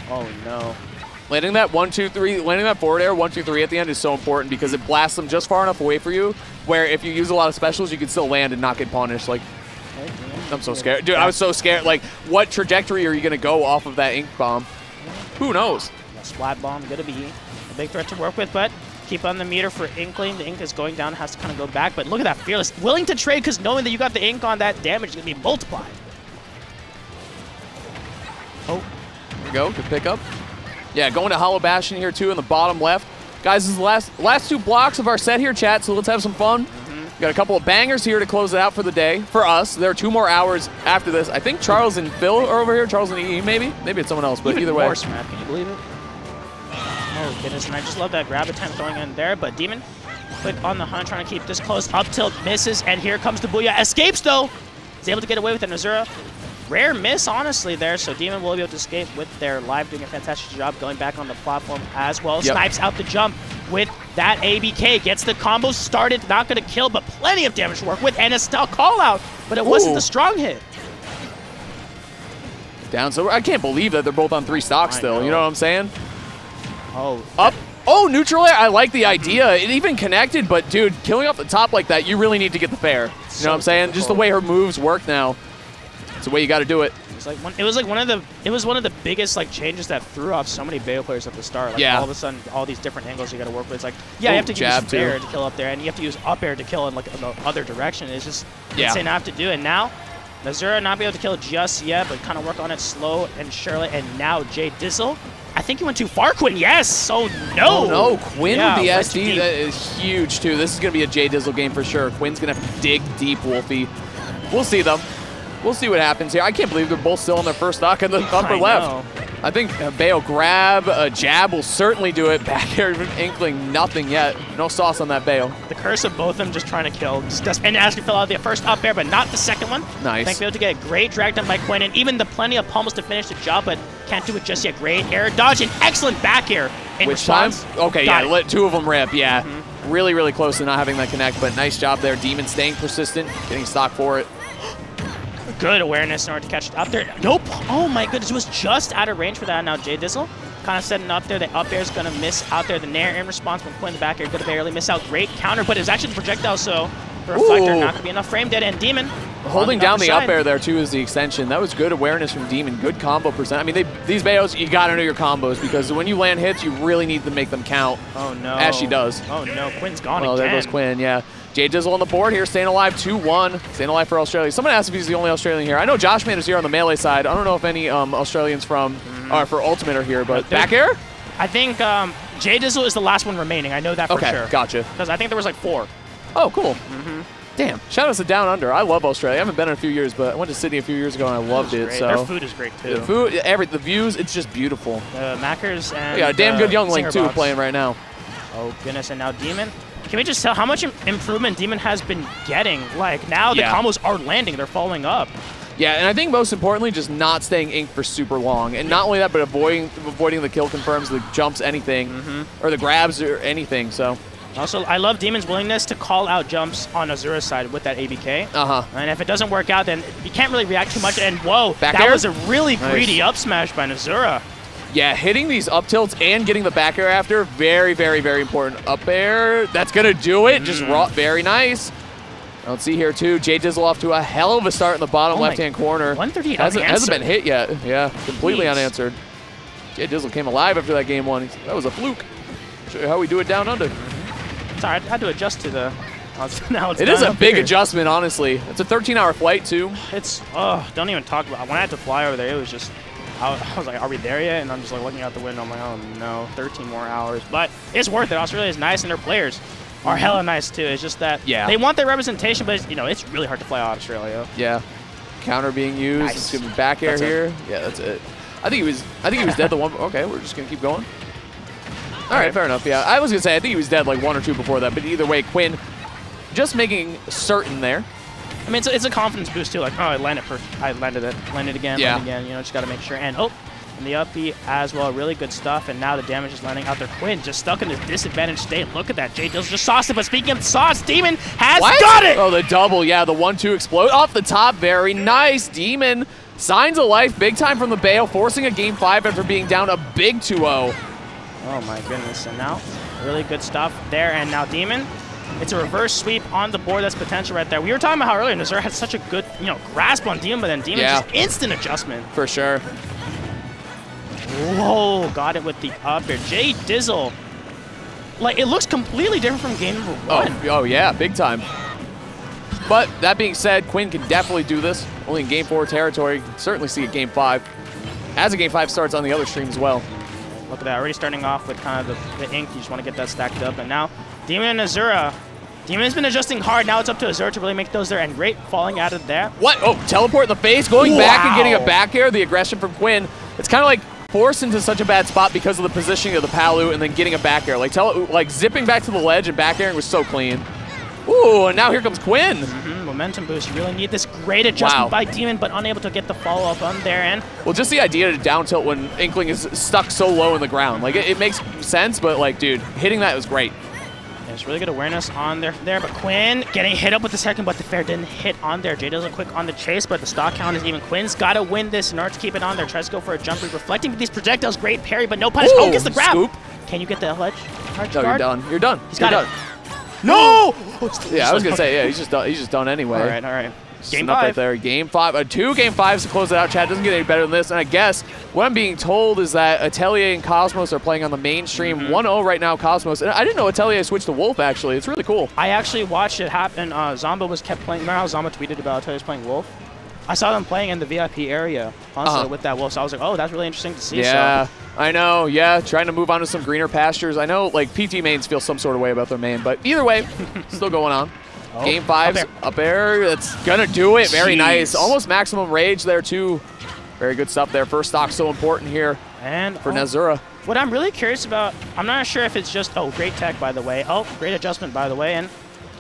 Oh no. Landing that 1-2-3, landing that forward air 1-2-3 at the end is so important because it blasts them just far enough away for you where if you use a lot of specials, you can still land and not get punished. Like, I'm so scared. Dude, I was so scared. Like, what trajectory are you going to go off of that ink bomb? Who knows? Splat bomb going to be a big threat to work with, but keep on the meter for Inkling. The ink is going down, has to kind of go back. But look at that Fearless. Willing to trade because knowing that you got the ink on that damage is going to be multiplied. Oh, here we go. Good pickup. Yeah, going to Hollow Bastion here too in the bottom left. Guys, this is the last 2 blocks of our set here, chat, so let's have some fun. Got a couple of bangers here to close it out for the day. For us, there are 2 more hours after this. I think Charles and Phil are over here. Charles and EE, maybe? Maybe it's someone else, but Even either way. More Smack, can you believe it? Oh, goodness, and I just love that grab attempt going in there, but Demon, quick on the hunt, trying to keep this close. Up tilt, misses, and here comes the Booyah. Escapes, though! He's able to get away with it, Nuzura. Rare miss, honestly, there, so Demon will be able to escape with their live, doing a fantastic job going back on the platform as well. Yep. Snipes out the jump with that ABK. Gets the combo started, not going to kill, but plenty of damage to work with, and a style call-out, but it wasn't the strong hit. Down, so I can't believe that they're both on 3 stocks still, you know what I'm saying? Oh. Up. Oh, neutral air. I like the idea. It even connected, but dude, killing off the top like that, you really need to get the fair. You know what I'm saying? Just the way her moves work now. It's the way you got to do it. It was one of the biggest like changes that threw off so many Bayo players at the start. Like all of a sudden, all these different angles you got to work with. It's like, yeah, you have to use fair to kill up there, and you have to use up air to kill in like the other direction. It's just insane to have to do. And now, Nuzura not be able to kill just yet, but kind of work on it slow and surely. And now Jay Dizzle. I think he went too far, Quinn. Yes. Oh, no. Oh, no. Quinn with the SD. That is huge, too. This is going to be a Jay Dizzle game for sure. Quinn's going to have to dig deep, Wolfie. We'll see, though. We'll see what happens here. I can't believe they're both still on their first stock in the upper left. I think Bayo grab, a jab will certainly do it. Back here, Inkling, nothing yet. No sauce on that Bayo. The curse of both of them just trying to kill. And as we fill out the first up air, but not the second one. Nice. Thank you to get a great drag down by Quinn, and even the plenty of pummels to finish the job, but can't do it just yet. Great air dodge and excellent back air. In Which time? Okay, yeah, let 2 of them rip, yeah. Really, really close to not having that connect, but nice job there. Demon staying persistent, getting stock for it. Good awareness in order to catch it up there. Nope. Oh my goodness, it was just out of range for that. Now J Dizzle kind of setting up there. The up air is going to miss out there. The nair in response when putting the back air, going to barely miss out. Great counter, but it was actually the projectile, so the reflector not going to be enough. Frame dead, and Demon holding down the up air there too is the extension. That was good awareness from Demon. Good combo percent. I mean, these Bayos, you got to know your combos because when you land hits, you really need to make them count. Oh no. As she does. Oh no, Quinn's gone again. Oh, there goes Quinn, yeah. J Dizzle on the board here, staying alive 2-1. Staying alive for Australia. Someone asked if he's the only Australian here. I know Josh Man is here on the Melee side. I don't know if any Australians from for Ultimate are here, but back air? I think J Dizzle is the last one remaining. I know that for sure. Okay, gotcha. Because I think there was like 4. Oh, cool. Damn, shout out to Down Under. I love Australia. I haven't been in a few years, but I went to Sydney a few years ago and I loved it. So their food is great too. The food, the views, it's just beautiful. Mackers and yeah, a damn good young Link too playing right now. Oh goodness, and now Demon. Can we just tell how much improvement Demon has been getting? Like now the combos are landing, they're following up. Yeah, and I think most importantly, just not staying inked for super long. And not only that, but avoiding the kill confirms, the jumps, anything, or the grabs or anything, so. Also, I love Demon's willingness to call out jumps on Azura's side with that ABK. And if it doesn't work out, then you can't really react too much. And whoa, that was a really greedy up smash by Azura. Yeah, hitting these up tilts and getting the back air after, very, very, very important. Up air, that's going to do it. Just raw, very nice. Let's see here, too. J Dizzle off to a hell of a start in the bottom left-hand corner. 138 hasn't been hit yet. Yeah, completely unanswered. J Dizzle came alive after that game 1. That was a fluke. Show you how we do it down under. Sorry, I had to adjust to the... now it's it is a big adjustment, honestly. It's a 13-hour flight, too. It's... don't even talk about... When I had to fly over there, it was just... I was like, are we there yet? And I'm just like looking out the window. I'm like, oh no, 13 more hours. But it's worth it. Australia is nice, and their players are hella nice too. It's just that they want their representation, but it's really hard to fly out Australia. Yeah, counter being used. Nice. It's gonna be back air here. Yeah, that's it. I think he was dead. The one. Okay, we're just gonna keep going. All right, fair enough. Yeah, I was gonna say I think he was dead like 1 or 2 before that, but either way, Quinn just making certain there. I mean, it's a confidence boost too. Like, oh, I landed it, landed again, landed again. Just got to make sure. And and the up B as well, really good stuff. And now the damage is landing out there. Quinn just stuck in this disadvantaged state. Look at that. J Dizzle just sauced it. But speaking of sauce, Demon has got it. Oh, the double. Yeah, the 1-2 explode off the top. Very nice. Demon signs of life, big time from the Bayo, forcing a game 5 after being down a big 2-0. Oh my goodness. And now really good stuff there. And now Demon. It's a reverse sweep on the board. That's potential right there. We were talking about how earlier Nazar had such a good, grasp on Demon, but then Demon just instant adjustment. For sure. Whoa, got it with the up there. J Dizzle. Like, it looks completely different from game number 1. Oh yeah, big time. But that being said, Quinn can definitely do this. Only in game 4 territory. You can certainly see it game 5. As a game 5 starts on the other stream as well. Look at that, already starting off with kind of the ink. You just want to get that stacked up. And now, Demon and Azura. Demon has been adjusting hard. Now it's up to Azura to really make those there. And great falling out of that. What? Oh, teleport in the face, going back and getting a back air. The aggression from Quinn. It's kind of like forced into such a bad spot because of the positioning of the Palu and then getting a back air. Like zipping back to the ledge and back airing was so clean. Ooh, and now here comes Quinn. Momentum boost. You really need this great adjustment by Demon, but unable to get the follow-up on there. And well, just the idea to down tilt when Inkling is stuck so low in the ground. Like, it makes sense, but, like, dude, hitting that was great. There's really good awareness on there, but Quinn getting hit up with the second, but the fair didn't hit on there. J Dizzle quick on the chase, but the stock count is even. Quinn's got to win this in order to keep it on there. Tries to go for a jump read, reflecting with these projectiles. Great parry, but no punish. Oh, gets the grab. Scoop. Can you get the ledge? No, you're done. You're done. He's got it. No! Yeah, I was going to say, yeah, he's just done anyway. All right. Game 5. Right there. Game 5. 2 game 5s to close it out, Chad. Doesn't get any better than this. And I guess what I'm being told is that Atelier and Cosmos are playing on the mainstream. 1-0 right now, Cosmos. And I didn't know Atelier switched to Wolf, actually. It's really cool. I actually watched it happen. Zomba kept playing. Remember how Zomba tweeted about Atelier's playing Wolf? I saw them playing in the VIP area with that Wolf. So I was like, oh, that's really interesting to see. Yeah, so. I know. Yeah, trying to move on to some greener pastures. I know, like, PT mains feel some sort of way about their main. But either way, still going on. Game 5's up air. That's going to do it. Very nice. Almost maximum rage there, too. Very good stuff there. First stock so important here for Nazura. What I'm really curious about, I'm not sure if it's just, great tech, by the way. Oh, great adjustment, by the way. And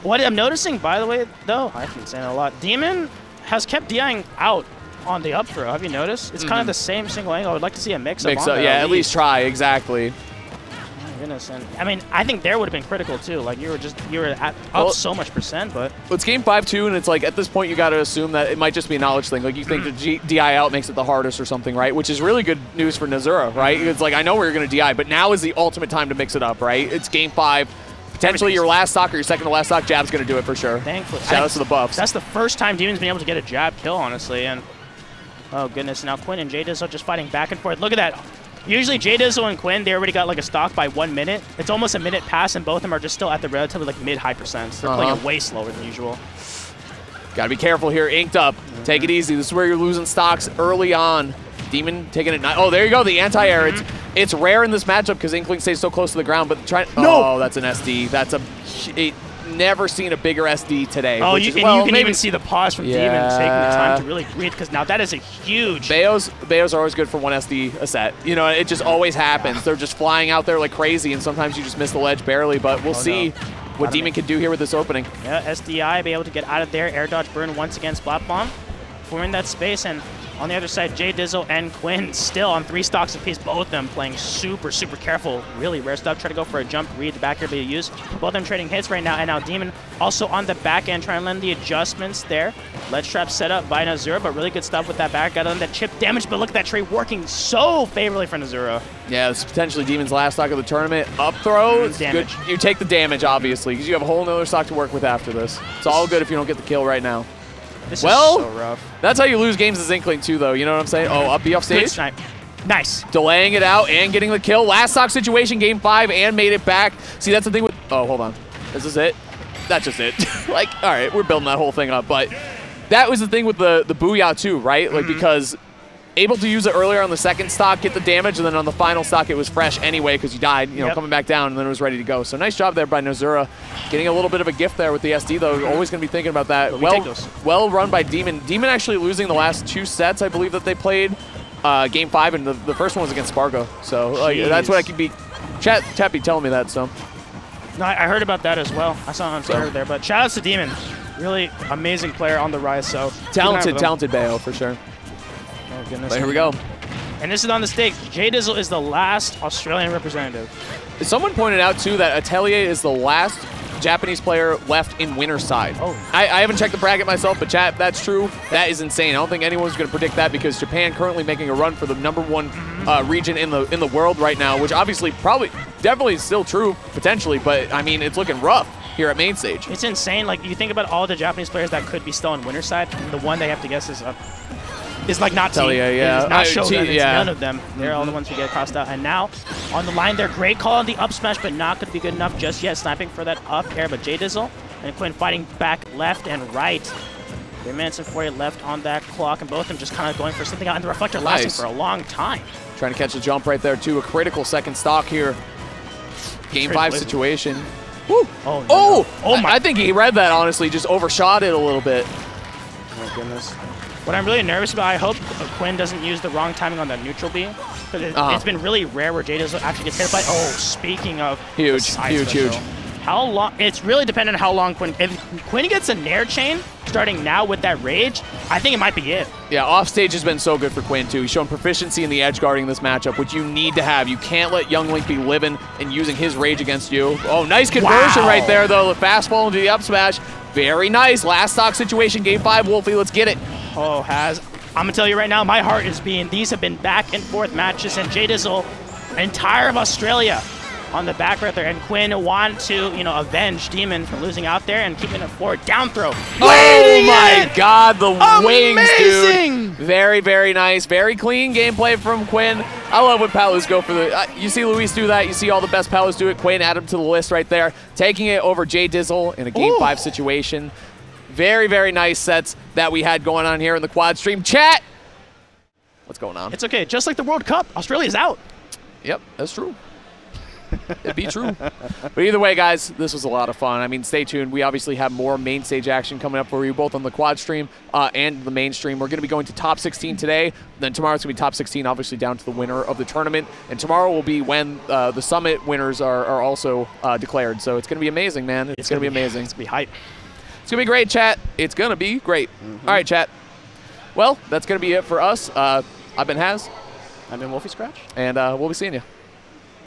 what I'm noticing, by the way, though, I've been saying a lot, Demon has kept DIing out on the up throw. Have you noticed? It's kind of the same single angle. I would like to see a mix-up on that. Yeah, at least try. Exactly. Goodness, and I mean, I think there would have been critical too. Like you were up so much percent, but it's game 5-2, and it's like at this point you got to assume that it might just be a knowledge thing. Like you think the DI out makes it the hardest or something, right? Which is really good news for Nazura, right? It's like I know we're going to DI, but now is the ultimate time to mix it up, right? It's game 5. Potentially your last stock or your second to last stock. Jab's going to do it for sure. Thankfully. Shout outs to the buffs. That's the first time Demon's been able to get a jab kill, honestly. And oh goodness, now Quinn and J-Dizzle just fighting back and forth. Look at that. Usually J-Dizzle and Quinn, they already got like a stock by 1 minute. It's almost a minute past, and both of them are just still at the relatively like mid-high percents. They're playing it way slower than usual. Got to be careful here. Inked up. Take it easy. This is where you're losing stocks early on. Demon taking it. Oh, there you go. The anti-air. It's rare in this matchup because Inkling stays so close to the ground, but try. No! Oh, that's an SD. That's never seen a bigger SD today. Oh, you can even see the pause from Demon taking the time to really breathe, because now that is a huge. Bayos are always good for 1 SD a set. You know, it just always happens. They're just flying out there like crazy, and sometimes you just miss the ledge barely, but we'll see what Demon can do here with this opening. Yeah, SDI be able to get out of there. Air dodge burn once again, splat bomb. Forming that space, and on the other side, J-Dizzle and Quinn still on 3 stocks apiece. Both of them playing super, super careful. Really rare stuff. Try to go for a jump read. The back air being used. Both of them trading hits right now. And now Demon also on the back end trying to lend the adjustments there. Ledge trap set up by Nazura, but really good stuff with that back. Got on that chip damage, but look at that trade working so favorably for Nazura. Yeah, this is potentially Demon's last stock of the tournament. Up throw, it's good. You take the damage, obviously, because you have a whole nother stock to work with after this. It's all good if you don't get the kill right now. This is so rough. That's how you lose games as Inkling too, though. You know what I'm saying? Oh, up B off stage. Good snipe. Nice. Delaying it out and getting the kill. Last stock situation, game 5, and made it back. See, that's the thing with... Oh, hold on. Is this it? That's just it. Like, all right, we're building that whole thing up. But that was the thing with the Booyah too, right? Like, because able to use it earlier on the second stock, get the damage, and then on the final stock it was fresh anyway because you died, you know, coming back down, and then it was ready to go. So nice job there by Nazura. Getting a little bit of a gift there with the SD, though. Always going to be thinking about that. Well run by Demon. Demon actually losing the last 2 sets, I believe, that they played. Game 5, and the first one was against Spargo. So that's what I could be... Chat be telling me that, so... No, I heard about that as well. I saw it on Twitter there. But shout outs to Demon. Really amazing player on the rise, so... Talented Bayo, for sure. Oh, goodness. But here we go. And this is on the stake. J-Dizzle is the last Australian representative. Someone pointed out, too, that Atelier is the last Japanese player left in winner's side. Oh. I haven't checked the bracket myself, but chat, that's true. That is insane. I don't think anyone's going to predict that because Japan currently making a run for the #1 region in the world right now, which obviously definitely is still true, potentially, but, I mean, it's looking rough here at Mainstage. It's insane. Like, you think about all the Japanese players that could be still on winner's side, and the one they have to guess is like not Team. Yeah. It's not Shogun. It's none of them. They're all the ones who get crossed out. And now on the line, they're great call on the up smash, but not going to be good enough just yet. Sniping for that up air, but J-Dizzle and Quinn fighting back left and right. 3 minutes and 40 left on that clock, and both of them just kind of going for something out. And the reflector lasting for a long time. Trying to catch a jump right there, too. A critical second stock here. Game 5 situation. Woo. Oh my! I think he read that, honestly. Just overshot it a little bit. Oh my goodness. What I'm really nervous about, I hope Quinn doesn't use the wrong timing on that neutral B. Because it's been really rare where J-Dizzle actually gets hit by... Oh, speaking of... Huge. How long... It's really dependent on how long Quinn... If Quinn gets a Nair chain, starting now with that rage, I think it might be it. Yeah, offstage has been so good for Quinn, too. He's shown proficiency in the edge guarding this matchup, which you need to have. You can't let Young Link be living and using his rage against you. Oh, nice conversion right there, though. The fastball into the up smash. Very nice. Last stock situation, game 5, Wolfie. Let's get it. Oh, I'm going to tell you right now, my heart is beating. These have been back and forth matches, and J-Dizzle, entire of Australia on the back right there. And Quinn want to, you know, avenge Demon for losing out there and keeping it forward. Down throw. Oh my God, the wings, dude. Very, very nice. Very clean gameplay from Quinn. I love when Palos go for the... you see Luis do that. You see all the best Palos do it. Quinn add him to the list right there. Taking it over J-Dizzle in a game 5 situation. Very, very nice sets that we had going on here in the quad stream. Chat! What's going on? It's okay. Just like the World Cup, Australia's out. Yep, that's true. It'd be true. But either way, guys, this was a lot of fun. I mean, stay tuned. We obviously have more main stage action coming up for you, both on the quad stream and the main stream. We're going to be going to top 16 today. Then tomorrow it's going to be top 16, obviously down to the winner of the tournament. And tomorrow will be when the summit winners are also declared. So it's going to be amazing, man. It's going to be amazing. It's going to be hype. It's going to be great, chat. It's going to be great. All right, chat. Well, that's going to be it for us. I've been Haz. I've been Wolfie Scratch. And we'll be seeing you.